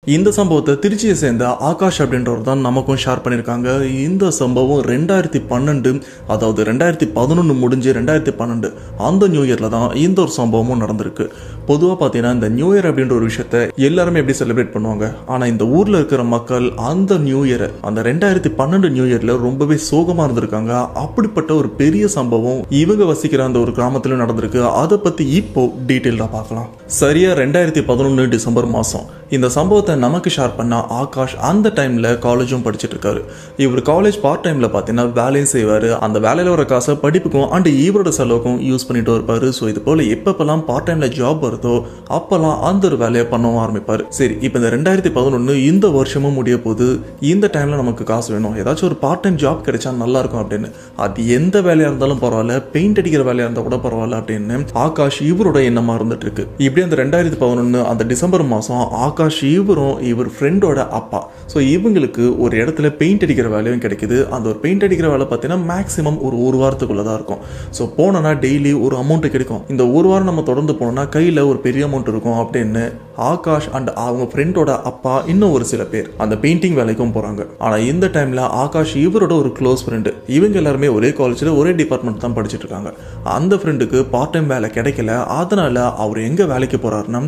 இந்த சம்பவத்தை திருச்சியை சேர்ந்த ஆகாஷ் அப்படின்றவர் தான் நமக்கும் ஷேர் பண்ணியிருக்காங்க. இந்த சம்பவம் 2012, அதாவது 2011 முடிஞ்சு 2012 அந்த நியூ இயரில் தான் இந்த ஒரு சம்பவமும் நடந்திருக்கு. பொதுவாக பார்த்தீங்கன்னா இந்த நியூ இயர் அப்படின்ற ஒரு விஷயத்த எல்லாருமே எப்படி செலிப்ரேட் பண்ணுவாங்க, ஆனால் இந்த ஊரில் இருக்கிற மக்கள் அந்த நியூ இயரை, அந்த 2012 நியூ இயரில் ரொம்பவே சோகமாக இருந்திருக்காங்க. அப்படிப்பட்ட ஒரு பெரிய சம்பவம் இவங்க வசிக்கிற அந்த ஒரு கிராமத்திலும் நடந்திருக்கு. அதை பற்றி இப்போ டீட்டெயிலாக பார்க்கலாம். சரியா 2011 டிசம்பர் மாதம் இந்த சம்பவத்தை நமக்கு ஷேர் பண்ண ஆகாஷ் அந்த டைம்ல காலேஜும் படிச்சுட்டு இருக்காரு. இவர் காலேஜ் பார்ட் டைம்ல பார்த்தீங்கன்னா வேலையும் செய்வாரு. அந்த வேலையில வர காசை படிப்புக்கும் அண்ட் இவரோட செலவுக்கும் யூஸ் பண்ணிட்டு இருப்பாரு. ஸோ இது போல எப்பப்பெல்லாம் பார்ட் டைம்ல ஜாப் வருதோ அப்பெல்லாம் அந்த ஒரு வேலையை பண்ணவும் ஆரம்பிப்பாரு. சரி, இப்போ இந்த 2011 இந்த வருஷமும் முடிய போது, இந்த டைம்ல நமக்கு காசு வேணும், ஏதாச்சும் ஒரு பார்ட் டைம் ஜாப் கிடைச்சா நல்லா இருக்கும் அப்படின்னு, அது எந்த வேலையா இருந்தாலும் பரவாயில்ல, பெயிண்ட் அடிக்கிற வேலையா இருந்தா கூட பரவாயில்ல அப்படின்னு ஆகாஷ் இவரோட எண்ணமா இருந்துட்டு இருக்கு. இப்படி அந்த 2011 அந்த டிசம்பர் மாசம் ஆகாஷ் இவரும் இவர் ஃப்ரெண்டோட அப்பா, ஸோ இவங்களுக்கு ஒரு இடத்துல பெயிண்ட் அடிக்கிற வேலையும் கிடைக்குது. அந்த ஒரு பெயிண்ட் அடிக்கிற வேலை பார்த்தீங்கன்னா மேக்ஸிமம் ஒரு வாரத்துக்குள்ள தான் இருக்கும். ஸோ போனோன்னா டெய்லி ஒரு அமௌண்ட் கிடைக்கும். இந்த ஒரு வாரம் நம்ம தொடர்ந்து போனோம்னா கையில் ஒரு பெரிய அமௌண்ட் இருக்கும் அப்படின்னு ஆகாஷ் அண்ட் அவங்க ஃப்ரெண்டோட அப்பா இன்னும் ஒரு சில பேர் அந்த பெயிண்டிங் வேலைக்கும் போறாங்க. ஆனால் இந்த டைம்ல ஆகாஷ் இவரோட ஒரு க்ளோஸ் ஃப்ரெண்டு, இவங்க எல்லாருமே ஒரே காலேஜில் ஒரே டிபார்ட்மெண்ட் தான் படிச்சுட்டு இருக்காங்க. அந்த ஃப்ரெண்டுக்கு பார்ட் டைம் வேலை கிடைக்கல. அதனால அவர் எங்க வேலைக்கு போறாருன்னா,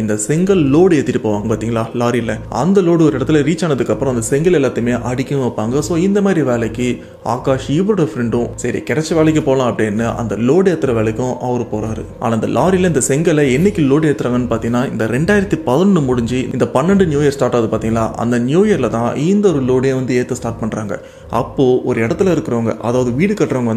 இந்த செங்கல் லோடு ஏற்றிட்டு போவாங்க பார்த்தீங்களா லாரியில், அந்த லோடு ஒரு இடத்துல ரீச் ஆனதுக்கு அப்புறம் அந்த செங்கல் எல்லாத்தையுமே அடிக்கவும் வைப்பாங்க. ஸோ இந்த மாதிரி வேலைக்கு ஆகாஷ் இவரோட ஃப்ரெண்டும் சரி கிடைச்ச வேலைக்கு போகலாம் அப்படின்னு அந்த லோடு ஏற்றுற வேலைக்கும் அவர் போறாரு. ஆனால் அந்த லாரியில் இந்த செங்கலை என்னைக்கு லோடு ஏற்றுறாங்கன்னு பார்த்தீங்கன்னா, இந்த 2011 முடிஞ்சு இந்த 12 நியூ இயர் ஸ்டார்ட் ஆகுது பார்த்தீங்களா, அந்த நியூ இயர்ல தான் இந்த ஒரு லோடே ஏற்ற ஸ்டார்ட் பண்றாங்க. அப்போ ஒரு இடத்துல இருக்கிறவங்க, அதாவது வீடு கட்டுறவங்க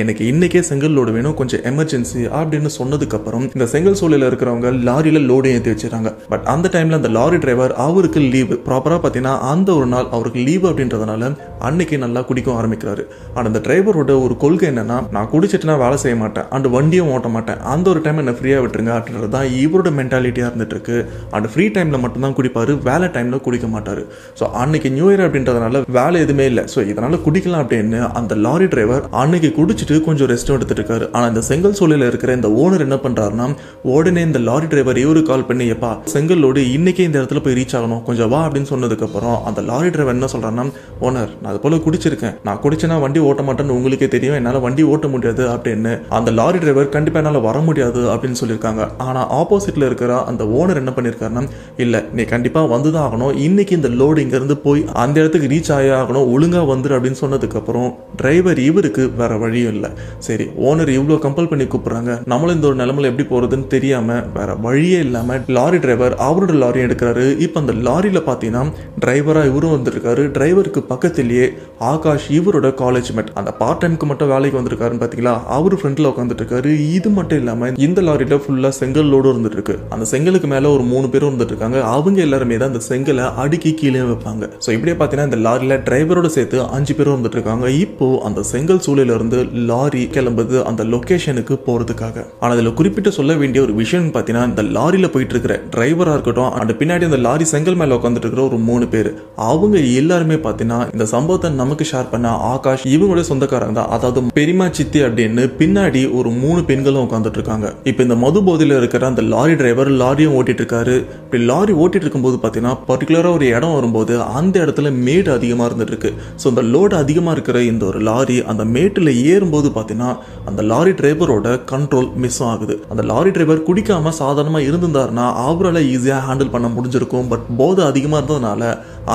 எனக்கு இன்னைக்கே செங்கல் லோடு வேணும், கொஞ்சம் எமர்ஜென்சி அப்படின்னு சொன்னதுக்கு அப்புறம் இந்த செங்கல் சூழல இருக்கிறவங்க லாரியில லோடு ஏற்றி வச்சிருக்காங்க. பட் அந்த டைம்ல அந்த லாரி டிரைவர் அவருக்கு லீவ் ப்ராப்பரா பார்த்தீங்கன்னா அந்த ஒரு நாள் அவருக்கு லீவ் அப்படின்றதுனால அன்னைக்கு நல்லா குடிக்க ஆரம்பிக்கிறாரு. ஆனால் அந்த டிரைவரோட ஒரு கொள்கை என்னன்னா, நான் குடிச்சிட்டுனா வேலை செய்ய மாட்டேன் அண்ட் வண்டியும் ஓட்ட மாட்டேன், அந்த ஒரு டைம் என்ன ஃப்ரீயா விட்டுருங்க அப்படின்றது தான் இவரோட மென்டாலிட்டியா இருந்துட்டு இருக்கு. அண்ட் ஃப்ரீ டைம்ல மட்டும்தான் குடிப்பாரு, வேலை டைம்ல குடிக்க மாட்டாரு. ஸோ அன்னைக்கு நியூ இயர் அப்படின்றதுனால வேலை எதுவுமே இல்லை, ஸோ இதனால குடிக்கலாம் அப்படின்னு அந்த லாரி டிரைவர் அன்னைக்கு குடிச்சிட்டு கொஞ்சம் ரெஸ்ட் எடுத்துட்டு இருக்காரு. ஆனால் இந்த செங்கல் சூழலில் இருக்கிற இந்த ஓனர் என்ன பண்றாருன்னா, உடனே இந்த லாரி டிரைவர் இவரு கால் பண்ணி, எப்பா செங்கலோடு இன்னைக்கே இந்த இடத்துல போய் ரீச் ஆகணும், கொஞ்சம் வா அப்படின்னு சொன்னதுக்கு அப்புறம் அந்த லாரி டிரைவர் என்ன சொல்றாருன்னா, ஓனர் நான் அது போல குடிச்சிருக்கேன், நான் குடிச்சேன்னா வண்டி ஓட்ட மாட்டேன்னு உங்களுக்கே தெரியும், என்னால் வண்டி ஓட்ட முடியாது அப்படின்னு அந்த லாரி டிரைவர் கண்டிப்பா என்னால் வர முடியாது அப்படின்னு சொல்லியிருக்காங்க. ஆனால் ஆப்போசிட்ல இருக்கிற அந்த ஓனர் என்ன பண்ணியிருக்காருன்னா, இல்லை நீ கண்டிப்பா வந்துதான் ஆகணும், இன்னைக்கு இந்த லோடு இங்க இருந்து போய் அந்த இடத்துக்கு ரீச் ஆகணும், ஒழுங்கா வந்துரு அப்படின்னு சொன்னதுக்கு அப்புறம் டிரைவர் இவருக்கு வேற வழியும் இல்லை. சரி, ஓனர் இவ்வளோ கம்பல் பண்ணி கூப்பிடுறாங்க, நம்மளும் இந்த ஒரு நிலைமையில எப்படி போறதுன்னு தெரியாம வேற வழியே இல்லாம லாரி டிரைவர் அவரோட லாரி எடுக்கிறாரு. இப்போ அந்த லாரியில பாத்தீங்கன்னா டிரைவரா இவரும் வந்திருக்காரு. டிரைவருக்கு பக்கத்திலேயே ஆகாஷ் இவரோட காலேஜ் மேட், அந்த பார்ட் டைமுக்கு மட்டும் வேலைக்கு வந்திருக்காருன்னு பாத்தீங்களா, அவரு ஃப்ரண்ட்ல உட்காந்துட்டு இருக்காரு. இது மட்டும் இல்லாம இந்த லாரியில ஃபுல்லா செங்கல் லோடு இருந்துட்டு இருக்கு. அந்த செங்கலுக்கு மேல ஒரு 3 பேரும் இருந்துட்டு இருக்காங்க. அவங்க எல்லாருமே தான் அந்த செங்கலை அடுக்கி கீழே வைப்பாங்க. ஸோ இப்படியே பார்த்தீங்கன்னா இந்த லாரியில டிரைவரோட சேர்த்து 5 பேரும் வந்துட்டு இருக்காங்க. இப்போ அந்த செங்கல் சூழல இருந்து லாரி கிளம்புது அந்த லொகேஷனுக்கு போறதுக்காக. ஆனா அதுல குறிப்பிட்டு சொல்ல வேண்டிய ஒரு விஷயம் பார்த்தீங்கன்னா, இந்த லாரியில போயிட்டு இருக்கிற டிரைவரா இருக்கட்டும், அந்த பின்னாடி அந்த லாரி செங்கல் மேல உட்காந்துட்டு இருக்கிற ஒரு 3 பேர், அவங்க எல்லாருமே பார்த்தீங்கன்னா இந்த சம்பவத்தை நமக்கு ஷேர் பண்ண ஆகாஷ் இவங்களோட சொந்தக்காரங்க தான். அதாவது பெரியமா சித்தி அப்படின்னு பின்னாடி ஒரு 3 பெண்களும் உட்காந்துட்டு இருக்காங்க. இப்போ இந்த மது போதையில இருக்கிற அந்த லாரி டிரைவர் லாரியும் ஓட்டிட்டு இருக்காரு. இப்படி லாரி ஓட்டிட்டு இருக்கும்போது பார்த்தீங்கன்னா பர்டிகுலரா ஒரு இடம் வரும்போது அந்த இடத்துல மேடு அதிகமா இருந்துட்டு இருக்கு. ஸோ அந்த லோடு அதிகமா இருக்கிற இந்த ஒரு லாரி அந்த மேட்டில் ஏறும்போது பார்த்தீங்கன்னா அந்த லாரி டிரைவரோட கண்ட்ரோல் மிஸ் ஆகுது. அந்த லாரி டிரைவர் குடிக்காம சாதாரணமா இருந்திருந்தாருன்னா அவரால் ஈஸியாக ஹேண்டில் பண்ண முடிஞ்சிருக்கும். பட் போதை அதிகமாக இருந்ததுனால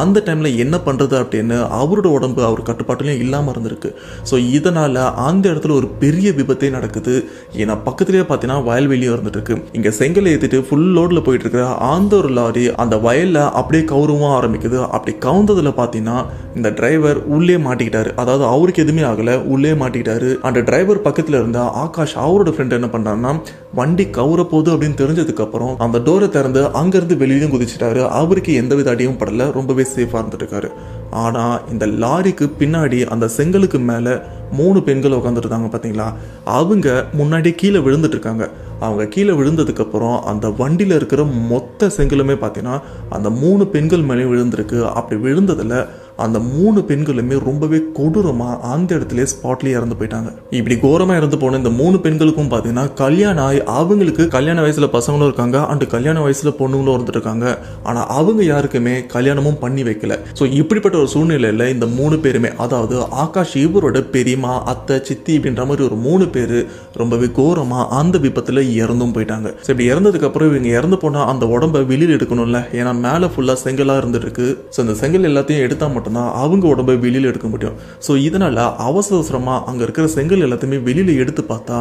அந்த டைம்ல என்ன பண்றது அப்படின்னு அவரோட உடம்பு அவர் கட்டுப்பாட்டிலையும் இல்லாமல் இருந்திருக்கு. ஸோ இதனால அந்த இடத்துல ஒரு பெரிய விபத்தே நடக்குது. ஏன்னா பக்கத்துலேயே பார்த்தீங்கன்னா வயல்வெளியும் இருந்துட்டு இருக்கு. இங்க செங்கல் ஏற்றிட்டு ஃபுல் லோட்ல போயிட்டு இருக்கிற அந்த ஒரு லாரி அந்த வயல்ல அப்படியே கவுரவும் ஆரம்பிக்குது. அப்படி கவுந்ததுல பார்த்தீங்கன்னா இந்த டிரைவர் உள்ளே மாட்டிக்கிட்டாரு. அதாவது அவருக்கு எதுவுமே ஆகல, உள்ளே மாட்டிக்கிட்டாரு. அந்த டிரைவர் பக்கத்துல இருந்த ஆகாஷ் அவரோட ஃப்ரெண்ட் என்ன பண்றாருன்னா, வண்டி கவுர போகுது அப்படின்னு தெரிஞ்சதுக்கு அப்புறம் அந்த டோரை திறந்து அங்கிருந்து வெளியிலும் குதிச்சிட்டாரு. அவருக்கு எந்தவித அடியும் படல, ரொம்பவே சேஃபா இருந்துட்டு இருக்காரு. ஆனா இந்த லாரிக்கு பின்னாடி அந்த செங்கலுக்கு மேல 3 பெண்கள் உட்காந்துட்டு இருக்காங்க பாத்தீங்களா, அவங்க முன்னாடி கீழே விழுந்துட்டு இருக்காங்க. அவங்க கீழே விழுந்ததுக்கு அப்புறம் அந்த வண்டியில இருக்கிற மொத்த செங்கலுமே பார்த்தீங்கன்னா அந்த 3 பெண்கள் மேலேயும் விழுந்திருக்கு. அப்படி விழுந்ததுல அந்த 3 பெண்களுமே ரொம்பவே கொடூரமா அந்த இடத்துல ஸ்பாட்லயே இறந்து போயிட்டாங்க. இப்படி கோரமா இறந்து போன இந்த 3 பெண்களுக்கும் பார்த்தீங்கன்னா கல்யாணம் ஆகி அவங்களுக்கு கல்யாண வயசுல பசங்களும் இருக்காங்க அண்ட் கல்யாண வயசுல பொண்ணுங்களும் இருந்துட்டு இருக்காங்க. ஆனா அவங்க யாருக்குமே கல்யாணமும் பண்ணி வைக்கல. ஸோ இப்படிப்பட்ட ஒரு சூழ்நிலையில இந்த 3 பேருமே, அதாவது ஆகாஷ் இவரோட பெரியமா, அத்தை, சித்தி அப்படின்ற மாதிரி ஒரு 3 பேர் ரொம்பவே கோரமா அந்த விபத்துல இறந்தும் போயிட்டாங்க. ஸோ இப்படி இறந்ததுக்கு அப்புறம் இவங்க இறந்து போனா அந்த உடம்பை வெளியில் எடுக்கணும்ல, ஏன்னா மேல ஃபுல்லா செங்கலா இருந்துட்டு இருக்கு. ஸோ அந்த செங்கல் எல்லாத்தையும் எடுத்தா மட்டும் மட்டும்தான் அவங்க உடம்பை வெளியில் எடுக்க முடியும். ஸோ இதனால் அவசரமாக அங்கே இருக்கிற செங்கல் எல்லாத்தையுமே வெளியில் எடுத்து பார்த்தா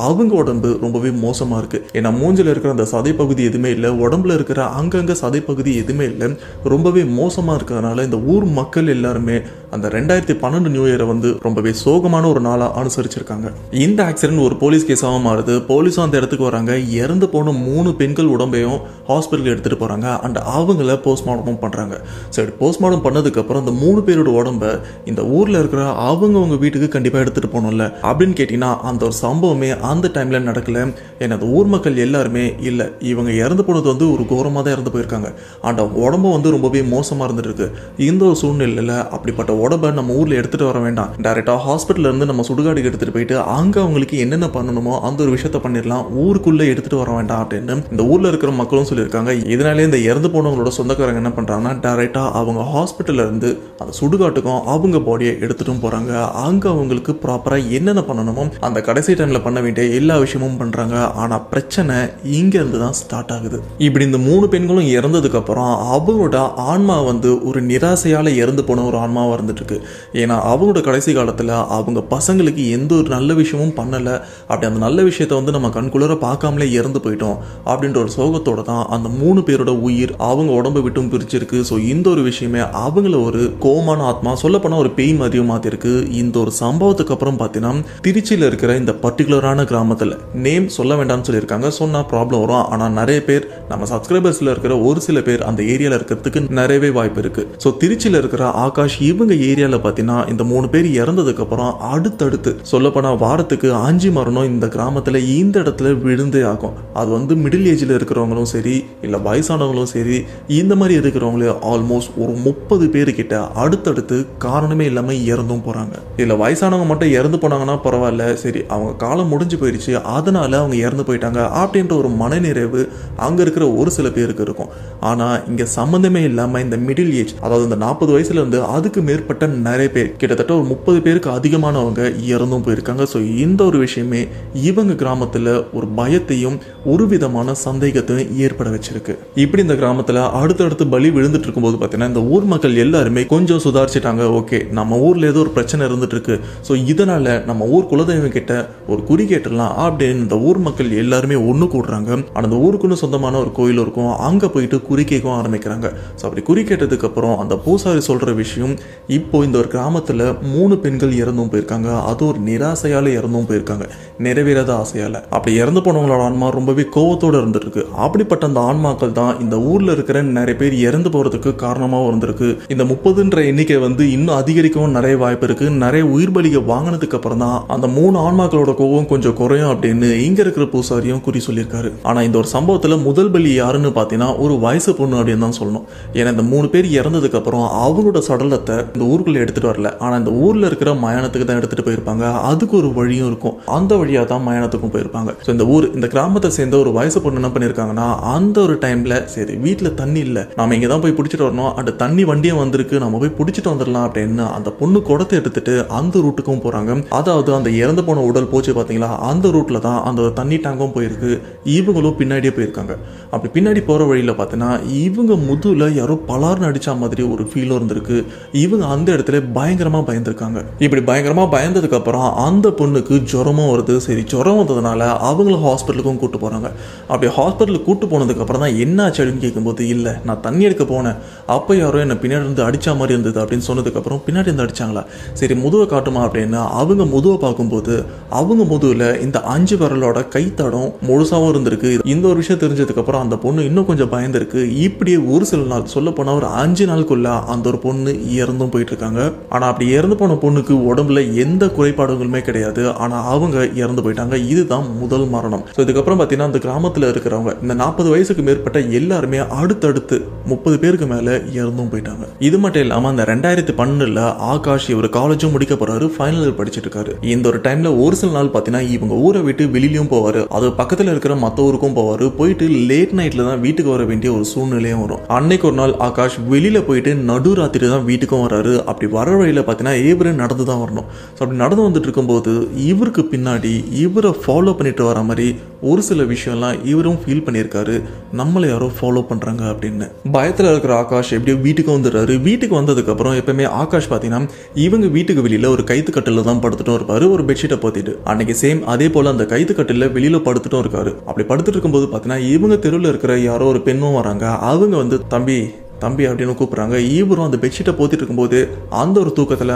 அவங்க உடம்பு ரொம்பவே மோசமாக இருக்குது. ஏன்னா மூஞ்சில் இருக்கிற அந்த சதைப்பகுதி எதுவுமே இல்லை, உடம்புல இருக்கிற அங்கங்கே சதைப்பகுதி எதுவுமே இல்லை, ரொம்பவே மோசமாக இருக்கிறதுனால இந்த ஊர் மக்கள் எல்லாருமே அந்த 2012 நியூ இயரை வந்து ரொம்பவே சோகமான ஒரு நாளாக அனுசரிச்சிருக்காங்க. இந்த ஆக்சிடென்ட் ஒரு போலீஸ் கேஸாக மாறுது. போலீஸும் அந்த இடத்துக்கு வராங்க. இறந்து போன 3 பெண்கள் உடம்பையும் ஹாஸ்பிட்டலுக்கு எடுத்துகிட்டு போகிறாங்க. அண்ட் அவங்கள போஸ்ட்மார்ட்டமும் பண்ணுறாங்க. சரி, போஸ்ட்மார்ட்டம் பண்ணதுக்கப்புறம் அந்த 3 பேரோட உடம்பை இந்த ஊரில் இருக்கிற அவங்க வீட்டுக்கு கண்டிப்பாக எடுத்துகிட்டு போகணும்ல அப்படின்னு கேட்டிங்கன்னா அந்த ஒரு சம்பவமே அந்த டைமில் நடக்கலை. ஏன்னா அந்த ஊர் மக்கள் எல்லாருமே இல்லை, இவங்க இறந்து போனது வந்து ஒரு கோரமாக தான் இறந்து போயிருக்காங்க. அண்ட் அவங்க உடம்பு வந்து ரொம்பவே மோசமாக இருந்துட்டு இருக்கு. இந்த ஒரு சூழ்நிலையில் அப்படிப்பட்ட உடம்பை நம்ம ஊரில் எடுத்துகிட்டு வர வேண்டாம், டைரெக்டாக ஹாஸ்பிட்டல்லேருந்து நம்ம சுடுகாடுக்கு எடுத்துகிட்டு போயிட்டு அங்கே அவங்களுக்கு என்னென்ன பண்ணணுமோ அந்த ஒரு விஷயத்த பண்ணிடலாம், ஊருக்குள்ளே எடுத்துகிட்டு வர வேண்டாம் அப்படின்னு இந்த ஊரில் இருக்கிற மக்களும் சொல்லியிருக்காங்க. இதனாலே இந்த இறந்து போனவங்களோட சொந்தக்காரங்க என்ன பண்ணுறாங்கன்னா டைரெக்டாக அவங்க ஹாஸ்பிட்டலில் இருந்து அந்த சுடுகாட்டுக்கும் அவங்க பாடியை எடுத்துட்டும் போகிறாங்க. அங்கே அவங்களுக்கு ப்ராப்பராக என்னென்ன பண்ணணுமோ அந்த கடைசி டைமில் பண்ண வேண்டிய எல்லா விஷயமும் பண்ணுறாங்க. ஆனால் பிரச்சனை இங்கேருந்து தான் ஸ்டார்ட் ஆகுது. இப்படி இந்த 3 பெண்களும் இறந்ததுக்கப்புறம் அவங்களோட ஆன்மா வந்து ஒரு நிராசையால் இறந்து போன ஒரு ஆன்மாவாக இருந்துட்டு இருக்கு. ஏன்னா அவங்களோட கடைசி காலத்தில் அவங்க பசங்களுக்கு எந்த ஒரு நல்ல விஷயமும் பண்ணலை, அப்படி அந்த நல்ல விஷயத்த வந்து நம்ம கண்குளிர பார்க்காமலே இறந்து போயிட்டோம் அப்படின்ற ஒரு சோகத்தோட தான் அந்த 3 பேரோட உயிர் அவங்க உடம்பை விட்டும் பிரிச்சிருக்கு. ஸோ இந்த ஒரு விஷயமே அவங்கள ஒரு கோமான ஆத்மா, சொல்லப்போனால் ஒரு பேய் மாதிரியும் மாற்றிருக்கு. இந்த ஒரு சம்பவத்துக்கு அப்புறம் பார்த்தீங்கன்னா திருச்சியில் இருக்கிற இந்த பர்டிகுலரான கிராமத்தில் நேம் சொல்ல வேண்டாம்னு சொல்லியிருக்காங்க. சொன்னால் ப்ராப்ளம் வரும். ஆனால் நிறைய பேர் நம்ம சப்ஸ்கிரைபர்ஸில் இருக்கிற ஒரு சில பேர் அந்த ஏரியாவில் இருக்கிறதுக்கு நிறையவே வாய்ப்பு இருக்குது. ஸோ திருச்சியில் இருக்கிற ஆகாஷ் இவங்க ஏரியாவில் பார்த்தீங்கன்னா இந்த 3 பேர் இறந்ததுக்கப்புறம் அடுத்தடுத்து சொல்லப்போனால் வாரத்துக்கு 5 மரணம் இந்த கிராமத்தில் இந்த இடத்துல விழுந்தே ஆகும். அது வந்து மிடில் ஏஜில் இருக்கிறவங்களும் சரி, இல்லை வயசானவங்களும் சரி, இந்த மாதிரி இருக்கிறவங்களே ஆல்மோஸ்ட் ஒரு 30 பேர்கிட்ட அடுத்தடுத்து காரணமே இல்லாமல் இறந்தும் போகிறாங்க. இதில் வயசானவங்க மட்டும் இறந்து போனாங்கன்னா பரவாயில்ல, சரி அவங்க காலம் முடிஞ்சு போயிடுச்சு அதனால அவங்க இறந்து போயிட்டாங்க அப்படின்ற ஒரு மனநிறைவு அங்கே இருக்கிற ஒரு சில பேருக்கு இருக்கும். ஆனால் இங்கே சம்மந்தமே இல்லாமல் இந்த மிடில் ஏஜ், அதாவது இந்த 40 வயசுலேருந்து அதுக்கு மேற்பட்ட நிறைய பேர், கிட்டத்தட்ட ஒரு 30 பேருக்கு அதிகமானவங்க இறந்தும் போயிருக்காங்க. ஸோ இந்த ஒரு விஷயமே இவங்க கிராமத்தில் ஒரு பயத்தையும் ஒரு விதமான சந்தேகத்தையும் ஏற்பட வச்சிருக்கு. இப்படி இந்த கிராமத்தில் அடுத்தடுத்து பலி விழுந்துட்டு இருக்கும்போது பார்த்தீங்கன்னா இந்த ஊர் மக்கள் எல்லாருமே கொஞ்சம் சுதாரிச்சிட்டாங்க. ஓகே, நம்ம ஊரில் ஏதோ ஒரு பிரச்சனை இருந்துட்டு இருக்கு, ஸோ இதனால நம்ம ஊர் குலதெய்வம் கிட்ட ஒரு குறி கேட்டுடலாம் அப்படின்னு இந்த ஊர் மக்கள் எல்லாருமே ஒன்று கூடுறாங்க. ஆனால் அந்த ஊருக்குன்னு சொந்தமான ஒரு கோயில் இருக்கும், அங்கே போயிட்டு குறி கேட்கவும் ஆரம்பிக்கிறாங்க. ஸோ அப்படி குறி கேட்டதுக்கு அப்புறம் அந்த பூசாரி சொல்ற விஷயம், இப்போ இந்த ஒரு கிராமத்தில் 3 பெண்கள் இறந்தும் போயிருக்காங்க. அது ஒரு நிராசையால் இறந்தும் போயிருக்காங்க, நிறைவேறாத ஆசையால். அப்படி இறந்து போனவங்களோட ஆன்மா ரொம்பவே கோவத்தோடு இருந்துட்டு இருக்கு. அப்படிப்பட்ட அந்த ஆன்மாக்கள் தான் இந்த ஊரில் இருக்கிற நிறைய பேர் இறந்து போகிறதுக்கு காரணமாக இருந்திருக்கு. இந்த 30ன்ற எண்ணிக்கை வந்து இன்னும் அதிகரிக்கவும் நிறைய வாய்ப்பு இருக்கு. நிறைய உயிர் பலியை வாங்கினதுக்கு அப்புறம் தான் அந்த 3 ஆன்மாக்களோட கோவம் கொஞ்சம் குறையும் அப்படின்னு இங்க இருக்கிற பூசாரியும் குறி சொல்லியிருக்காரு. ஆனா இந்த ஒரு சம்பவத்துல முதல் பலி யாருன்னு பாத்தீங்கன்னா ஒரு வயசு பொண்ணு அப்படின்னு தான் சொல்லணும். ஏன்னா இந்த 3 பேர் இறந்ததுக்கு அப்புறம் அவங்களோட சடலத்தை இந்த ஊருக்குள்ள எடுத்துட்டு வரல, ஆனா இந்த ஊர்ல இருக்கிற மயானத்துக்கு தான் எடுத்துட்டு போயிருப்பாங்க. அதுக்கு ஒரு வழியும் இருக்கும், அந்த வழியா தான் மயானத்துக்கும் போயிருப்பாங்க. இந்த கிராமத்தை சேர்ந்த ஒரு வயசு பொண்ணு என்ன பண்ணிருக்காங்கன்னா அந்த ஒரு டைம்ல சரி வீட்டுல தண்ணி இல்ல, நாம இங்க தான் போய் பிடிச்சிட்டு வரணும், அந்த தண்ணி வண்டியும் வந்திருக்கு, நம்ம போய் பிடிச்சிட்டு வந்துடலாம் அப்படின்னு அந்த பொண்ணு குடத்தை எடுத்துட்டு அந்த ரூட்டுக்கும் போறாங்க. அதாவது அந்த இறந்து போன உடல் போச்சு பாத்தீங்களா, அந்த ரூட்ல தான் அந்த தண்ணி டேங்கும் போயிருக்கு. இவங்களும் பின்னாடியே போயிருக்காங்க. அப்படி பின்னாடி போற வழியில பார்த்தீங்கன்னா இவங்க முதுகுல யாரோ பலார்னு அடிச்ச மாதிரி ஒரு ஃபீலும் இருந்திருக்கு. இவங்க அந்த இடத்துல பயங்கரமா பயந்துருக்காங்க. இப்படி பயங்கரமா பயந்ததுக்கு அப்புறம் அந்த பொண்ணுக்கு ஜுரமும் வருது. சரி, ஜுரம் வந்ததுனால அவங்கள ஹாஸ்பிட்டலுக்கும் கூட்டு போறாங்க. அப்படி ஹாஸ்பிட்டலுக்கு கூட்டு போனதுக்கு அப்புறம் தான் என்ன ஆச்சு அப்படின்னு கேட்கும்போது, இல்ல நான் தண்ணி எடுக்க போனேன், அப்போ யாரோ என்ன பின்னாடி இருந்து அடிச்ச மாதிரி இருந்தது அப்படின்னு சொன்னதுக்கு அப்புறம் பின்னாடி இருந்து அடிச்சாங்களா, சரி முதுவை காட்டுமா அப்படின்னு அவங்க முதுவை பார்க்கும்போது அவங்க முதுகுல இந்த 5 விரலோட கைத்தடம் முழுசாவும் இருந்திருக்கு. இந்த ஒரு விஷயம் தெரிஞ்சதுக்கு அப்புறம் அந்த பொண்ணு இன்னும் கொஞ்சம் பயந்துருக்கு. இப்படியே ஒரு சில நாள், சொல்ல போனா ஒரு 5 நாளுக்குள்ள அந்த ஒரு பொண்ணு இறந்தும் போயிட்டு இருக்காங்க. ஆனா அப்படி இறந்து போன பொண்ணுக்கு உடம்புல எந்த குறைபாடுகளுமே கிடையாது, ஆனா அவங்க இறந்து போயிட்டாங்க. இதுதான் முதல் மரணம். இதுக்கப்புறம் பாத்தீங்கன்னா அந்த கிராமத்துல இருக்கிறவங்க இந்த 40 வயசுக்கு மேற்பட்ட எல்லாருமே அடுத்தடுத்து 30 பேருக்கு மேல இறந்தும் போயிட்டாங்க. இது மட்டும் இல்லாம அந்த 2012 ஆகாஷ் இவர் காலேஜும் முடிக்க போறாரு, ஃபைனல் இயர் படிச்சிட்டு இருக்காரு. இந்த ஒரு டைம்ல ஒரு சில நாள் பாத்தீங்கன்னா இவங்க ஊரை விட்டு வெளியிலயும் போவாரு, அது பக்கத்துல இருக்கிற மத்த ஊருக்கும் போவாரு. போயிட்டு லேட் நைட்ல தான் வீட்டுக்கு வர வேண்டிய ஒரு சூழ்நிலையும் வரும். அன்னைக்கு ஒரு நாள் ஆகாஷ் வெளியில போயிட்டு நடுராத்திரி தான் வீட்டுக்கும் வராரு. அப்படி வர வழியில பாத்தீங்கன்னா இவரு நடந்து தான் வரணும். அப்படி நடந்து வந்துட்டு இருக்கும்போது இவருக்கு பின்னாடி இவரை ஃபாலோ பண்ணிட்டு வர மாதிரி ஒரு சில விஷயம்லாம் இவரும் ஃபீல் பண்ணியிருக்காரு, நம்மளை யாரோ ஃபாலோ பண்ணுறாங்க அப்படின்னு. பயத்தில் இருக்கிற ஆகாஷ் எப்படியோ வீட்டுக்கு வந்துடுறாரு. வீட்டுக்கு வந்ததுக்கப்புறம் எப்பவுமே ஆகாஷ் பார்த்தீங்கன்னா இவங்க வீட்டுக்கு வெளியில் ஒரு கைத்து கட்டில் தான் படுத்துட்டும் இருப்பாரு, ஒரு பெட்ஷீட்டை போத்திட்டு. அன்னைக்கு சேம் அதே போல் அந்த கைத்து கட்டில் வெளியில் படுத்துட்டும் இருக்காரு. அப்படி படுத்துட்டு இருக்கும்போது பார்த்தீங்கன்னா இவங்க தெருவில் இருக்கிற யாரோ ஒரு பெண்ணும் வராங்க. அவங்க வந்து தம்பி தம்பி அப்படின்னு கூப்பிட்றாங்க. இவரும் அந்த பெட்ஷீட்டை போத்திட்டு இருக்கும்போது அந்த ஒரு தூக்கத்தில்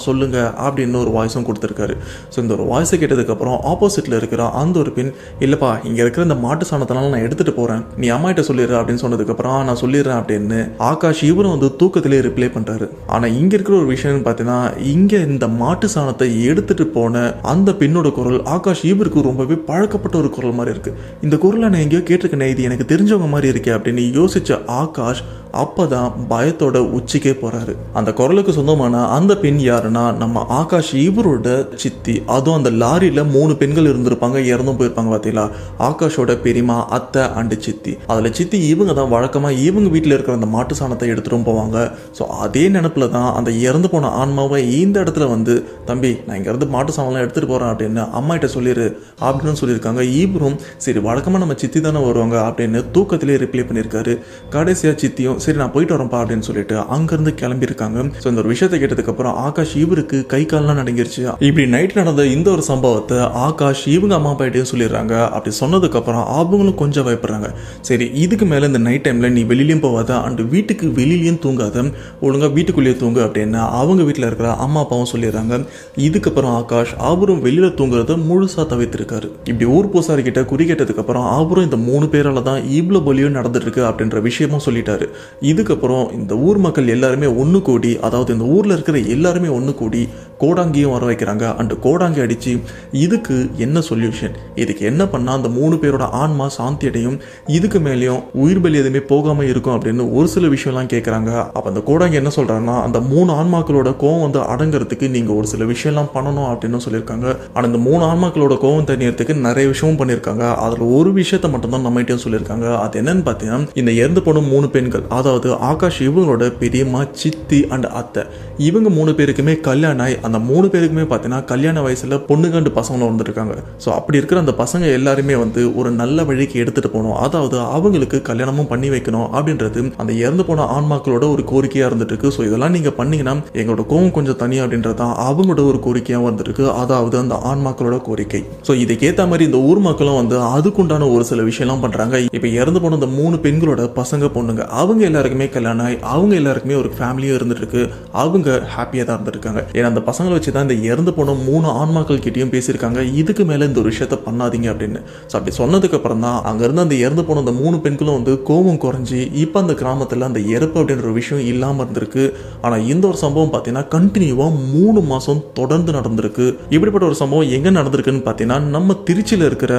சொல்லுங்க அப்படின்னு ஒரு வாய்ஸும் கொடுத்துருக்காரு. ஸோ இந்த ஒரு வாய்ஸை கேட்டதுக்கப்புறம் ஆப்போசிட்டில் இருக்கிற அந்த ஒரு பெண், இல்லைப்பா இங்கே இருக்கிற இந்த மாட்டு சாணத்தெல்லாம் நான் எடுத்துகிட்டு போகிறேன், நீ அம்மாகிட்ட சொல்லிடுற அப்படின்னு சொன்னதுக்கப்புறம் நான் சொல்லிடுறேன் அப்படின்னு ஆகாஷ் இவரும் வந்து தூக்கத்திலே ரிப்ளை பண்ணுறாரு. ஆனால் இங்கே இருக்கிற ஒரு விஷயம்னு பார்த்தீங்கன்னா இங்கே இந்த மாட்டு சாணத்தை எடுத்துகிட்டு போன அந்த பெண்ணோட குரல் ஆகாஷ் இவருக்கு ரொம்பவே பழக்கப்பட்ட ஒரு குரல் மாதிரி இருக்குது. இந்த குரலை நான் எங்கேயோ கேட்டிருக்கேனே, இது எனக்கு தெரிஞ்சவங்க மாதிரி இருக்கே அப்படின்னு யோசிச்ச ஆகாஷ் அப்பதான் பயத்தோட உச்சிக்கே போறாரு. அந்த குரலுக்கு சொந்தமான அந்த பெண் யாருன்னா நம்ம ஆகாஷ் இவரோட சித்தி. அதுவும் அந்த லாரியில 3 பெண்கள் இருந்திருப்பாங்க, இறந்தும் போயிருப்பாங்க. பார்த்தீங்களா, ஆகாஷோட பெரியமா, அத்தை அண்டு சித்தி. அதுல சித்தி இவங்க தான் வழக்கமா இவங்க வீட்டில் இருக்கிற அந்த மாட்டு சாணத்தை எடுத்துட்டும் போவாங்க. ஸோ அதே நினைப்புல தான் அந்த இறந்து போன ஆன்மாவை இந்த இடத்துல வந்து தம்பி நான் இங்க இருந்து மாட்டு சாணம்லாம் எடுத்துட்டு போறேன் அப்படின்னு அம்மா கிட்ட சொல்லிடு அப்படின்னு சொல்லியிருக்காங்க. இவரும் சரி வழக்கமா நம்ம சித்தி தானே வருவாங்க அப்படின்னு தூக்கத்திலே ரிப்ளை பண்ணியிருக்காரு. கடைசியா சித்தியும் சரி நான் போயிட்டு வரேன்ப்பா அப்படின்னு சொல்லிட்டு அங்கிருந்து கிளம்பியிருக்காங்க. ஸோ இந்த ஒரு விஷயத்தை கேட்டதுக்கு அப்புறம் ஆகாஷ் இவருக்கு கை கால்லாம் நடுங்கிருச்சு. இப்படி நைட் நடந்த இந்த ஒரு சம்பவத்தை ஆகாஷ் இவங்க அம்மா அப்பாட்டையும் சொல்லிடுறாங்க. அப்படி சொன்னதுக்கு அப்புறம் அவங்களும் கொஞ்சம் பயப்படுறாங்க. சரி இதுக்கு மேல இந்த நைட் டைம்ல நீ வெளியிலயும் போகாத அண்ட் வீட்டுக்கு வெளியிலயும் தூங்காத, ஒழுங்கா வீட்டுக்குள்ளேயே தூங்கு அப்படின்னு அவங்க வீட்டில் இருக்கிற அம்மா அப்பாவும் சொல்லிடுறாங்க. இதுக்கப்புறம் ஆகாஷ் அவரும் வெளியில தூங்குறத முழுசா தவிர்த்திருக்காரு. இப்படி ஊர் பூசாரி கிட்ட குறி கேட்டதுக்கு அப்புறம் அவரும் இந்த 3 பேரால தான் இவ்வளவு பலியும் நடந்துட்டு இருக்கு அப்படின்ற விஷயமும் சொல்லிட்டாரு. இதுக்கப்புறம் இந்த ஊர் மக்கள் எல்லாருமே ஒன்று கூடி, அதாவது இந்த ஊரில் இருக்கிற எல்லாருமே ஒன்று கூடி கோடாங்கியும் வர வைக்கிறாங்க. அண்ட் கோடாங்கி அடித்து இதுக்கு என்ன சொல்யூஷன், இதுக்கு என்ன பண்ணால் அந்த 3 பேரோட ஆன்மா சாந்தி அடையும், இதுக்கு மேலேயும் உயிர் பலி எதுவுமே போகாமல் இருக்கும் அப்படின்னு ஒரு சில விஷயம்லாம் கேட்குறாங்க. அப்போ அந்த கோடாங்கி என்ன சொல்கிறாங்கன்னா அந்த 3 ஆன்மாக்களோட கோவம் வந்து அடங்கிறதுக்கு நீங்கள் ஒரு சில விஷயம்லாம் பண்ணணும் அப்படின்னு சொல்லியிருக்காங்க. ஆனால் இந்த 3 ஆன்மாக்களோட கோவம் தணியறதுக்கு நிறைய விஷயமும் பண்ணியிருக்காங்க. அதில் ஒரு விஷயத்த மட்டும்தான் நம்மகிட்டையும் சொல்லியிருக்காங்க. அது என்னன்னு பார்த்தீங்கன்னா இந்த இறந்து போன 3 பெண்கள், அதாவது ஆகாஷ் இவங்களோட பெரியம்மா, சித்தி அண்ட் அத்தை, இவங்க 3 பேருக்குமே கல்யாணம் ஆகி அந்த 3 பேருக்குமே பார்த்தீங்கன்னா கல்யாண வயசுல பொண்ணுகண்டு பசங்களும் வந்துருக்காங்க. ஸோ அப்படி இருக்கிற அந்த பசங்க எல்லாருமே வந்து ஒரு நல்ல வழிக்கு எடுத்துட்டு போகணும், அதாவது அவங்களுக்கு கல்யாணமும் பண்ணி வைக்கணும் அப்படின்றது அந்த இறந்து போன ஆன்மாக்களோட ஒரு கோரிக்கையா இருந்துட்டு இருக்கு. ஸோ இதெல்லாம் நீங்க பண்ணீங்கன்னா எங்களோட கோவம் கொஞ்சம் தனி அப்படின்றதான் அவங்களோட ஒரு கோரிக்கையா வந்துருக்கு, அதாவது அந்த ஆன்மாக்களோட கோரிக்கை. ஸோ இதுக்கேற்ற மாதிரி இந்த ஊர் மக்களும் வந்து அதுக்குண்டான ஒரு சில விஷயம்லாம் பண்றாங்க. இப்போ இறந்து போன அந்த 3 பெண்களோட பசங்க பொண்ணுங்க அவங்க எல்லாருக்குமே கல்யாணம் ஆகி அவங்க எல்லாருக்குமே ஒரு ஃபேமிலியும் இருந்துட்டு இருக்கு. அவங்க ஹாப்பியாக தான் இருந்திருக்காங்க. ஏன்னா அந்த பசங்களை வச்சு தான் இந்த இறந்து போன 3 ஆன்மாக்கள் கிட்டையும் பேசியிருக்காங்க, இதுக்கு மேலே இந்த ஒரு விஷயத்த பண்ணாதீங்க அப்படின்னு. ஸோ அப்படி சொன்னதுக்கு அப்புறம் தான் அங்கேருந்து அந்த இறந்து போன அந்த 3 பெண்களும் வந்து கோபம் குறைஞ்சி இப்போ அந்த கிராமத்தில் அந்த இறப்பு அப்படின்ற ஒரு விஷயம் இல்லாமல் இருந்திருக்கு. ஆனால் இந்த ஒரு சம்பவம் பார்த்தீங்கன்னா கண்டினியூவாக 3 மாதம் தொடர்ந்து நடந்திருக்கு. இப்படிப்பட்ட ஒரு சம்பவம் எங்கே நடந்திருக்குன்னு பார்த்தீங்கன்னா நம்ம திருச்சியில் இருக்கிற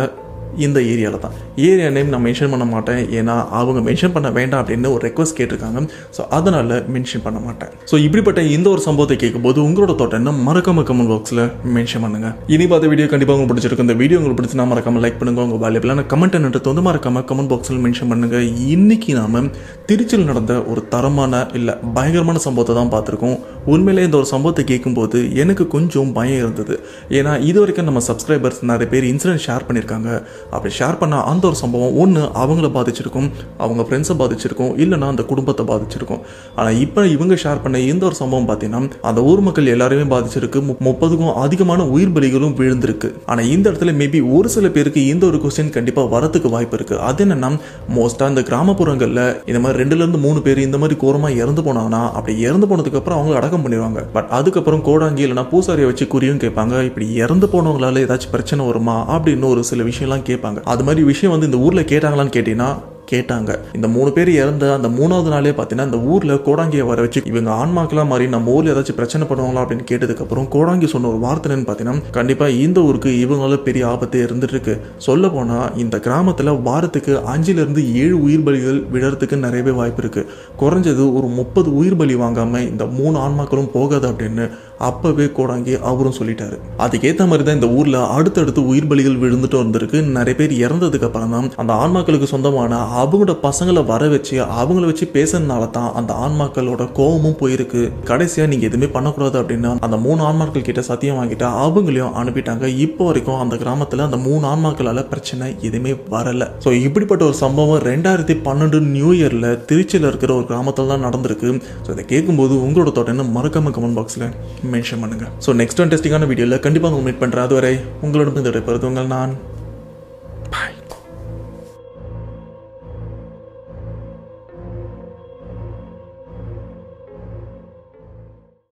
இந்த ஏரியாவில் தான். ஏரியா நேம் நான் மென்ஷன் பண்ண மாட்டேன், ஏன்னா அவங்க மென்ஷன் பண்ண வேண்டாம் அப்படின்னு ஒரு ரெக்வஸ்ட் கேட்டிருக்காங்க. ஸோ அதனால் மென்ஷன் பண்ண மாட்டேன். ஸோ இப்படிப்பட்ட இந்த ஒரு சம்பவத்தை கேட்கும்போது உங்களோட தோட்டம் என்ன மறக்காம கமெண்ட் பாக்ஸில் மென்ஷன் பண்ணுங்க. இனி பார்த்த வீடியோ கண்டிப்பாக உங்களுக்கு பிடிச்சிருக்கு. இந்த வீடியோ உங்களுக்கு பிடிச்சினா மறக்காம லைக் பண்ணுங்க. உங்கள் வேல்யூபிளான கமெண்ட் என்னன்றது வந்து மறக்காம கமெண்ட் பாக்ஸில் மென்ஷன் பண்ணுங்க. இன்னைக்கு நாம திருச்சியில் நடந்த ஒரு தரமான இல்லை பயங்கரமான சம்பவத்தை தான் பார்த்துருக்கோம். உண்மையிலே இந்த ஒரு சம்பவத்தை கேட்கும்போது எனக்கு கொஞ்சம் பயம் இருந்தது. ஏன்னா இது வரைக்கும் நம்ம சப்ஸ்கிரைபர்ஸ் நிறைய பேர் இன்சிடென்ட் ஷேர் பண்ணியிருக்காங்க. அப்படி ஷேர் பண்ண அந்த ஒரு சம்பவம் ஒன்று அவங்கள பாதிச்சிருக்கும், அவங்க ஃப்ரெண்ட்ஸை பாதிச்சிருக்கும், இல்லைனா அந்த குடும்பத்தை பாதிச்சிருக்கும். ஆனால் இப்போ இவங்க ஷேர் பண்ண இந்த ஒரு சம்பவம் பார்த்தீங்கன்னா அந்த ஊர் மக்கள் எல்லாருமே பாதிச்சிருக்கு. 30க்கும் அதிகமான உயிர் பலிகளும் விழுந்திருக்கு. ஆனால் இந்த இடத்துல மேபி ஒரு சில பேருக்கு இந்த ஒரு கொஸ்டின் கண்டிப்பாக வரத்துக்கு வாய்ப்பு இருக்கு. அது என்னன்னா மோஸ்ட்டாக இந்த கிராமப்புறங்களில் இந்த மாதிரி 2லேருந்து 3 பேர் இந்த மாதிரி கோரமாக இறந்து போனாங்கன்னா அப்படி இறந்து போனதுக்கு அப்புறம் அவங்க அடக்கம் பண்ணிடுவாங்க. பட் அதுக்கப்புறம் கோடாங்கி இல்லைனா பூசாரியை வச்சு குறியும் கேட்பாங்க. இப்படி இறந்து போனவங்களால ஏதாச்சும் பிரச்சனை வருமா அப்படின்னு ஒரு சில விஷயம்லாம் கேட்பாங்க. அது மாதிரி விஷயம் வந்து இந்த ஊர்ல கேட்டாங்களான்னு கேட்டீங்கன்னா கேட்டாங்க. இந்த 3 பேர் இறந்த அந்த 3வது நாளே பார்த்தீங்கன்னா இந்த ஊர்ல கோடாங்கியை வர வச்சு இவங்க ஆன்மாக்கெல்லாம் மாதிரி நம்ம ஊர்ல ஏதாச்சும் பிரச்சனை பண்ணுவாங்களா அப்படின்னு கேட்டதுக்கு அப்புறம் கோடாங்கி சொன்ன ஒரு வார்த்தை பார்த்தீங்கன்னா கண்டிப்பா இந்த ஊருக்கு இவங்களால பெரிய ஆபத்து இருந்துட்டு இருக்கு. சொல்ல போனா இந்த கிராமத்துல வாரத்துக்கு 5லேருந்து 7 உயிர் பலிகள் விழறதுக்கு நிறையவே வாய்ப்பு இருக்கு. குறைஞ்சது ஒரு 30 உயிர் பலி வாங்காம இந்த 3 ஆன்மாக்களும் போகாது அப்படின்னு அப்பவே கோடாங்கி அவரும் சொல்லிட்டாரு. அதுக்கேற்ற மாதிரி தான் இந்த ஊர்ல அடுத்தடுத்து உயிர் பலிகள் விழுந்துட்டு வந்திருக்கு. நிறைய பேர் இறந்ததுக்கு அப்புறம் தான் அந்த ஆன்மாக்களுக்கு சொந்தமான அவங்களோட பசங்களை வர வச்சு அவங்கள வச்சு பேசுறதுனால தான் அந்த ஆன்மாக்களோட கோபமும் போயிருக்கு. கடைசியா நீங்க எதுவுமே பண்ணக்கூடாது அப்படின்னா அந்த 3 ஆன்மாக்கள் கிட்ட சத்தியம் வாங்கிட்டு அவங்களையும் அனுப்பிட்டாங்க. இப்போ வரைக்கும் அந்த கிராமத்துல அந்த 3 ஆன்மாக்களால பிரச்சனை எதுவுமே வரல. ஸோ இப்படிப்பட்ட ஒரு சம்பவம் 2012 நியூ இயர்ல திருச்சியில் இருக்கிற ஒரு கிராமத்தில் தான் நடந்திருக்கு. ஸோ இதை கேட்கும்போது உங்களோட தோட்டன்னு மறக்காம கமெண்ட் பாக்ஸ்ல மென்ஷன் பண்ணுங்க. ஸோ நெக்ஸ்ட் இன்ட்ரெஸ்டிங்கான வீடியோல கண்டிப்பாக உங்களை மீட் பண்றேன். அதுவரை உங்களோட இந்த விடைபெறுவது உங்கள் நான்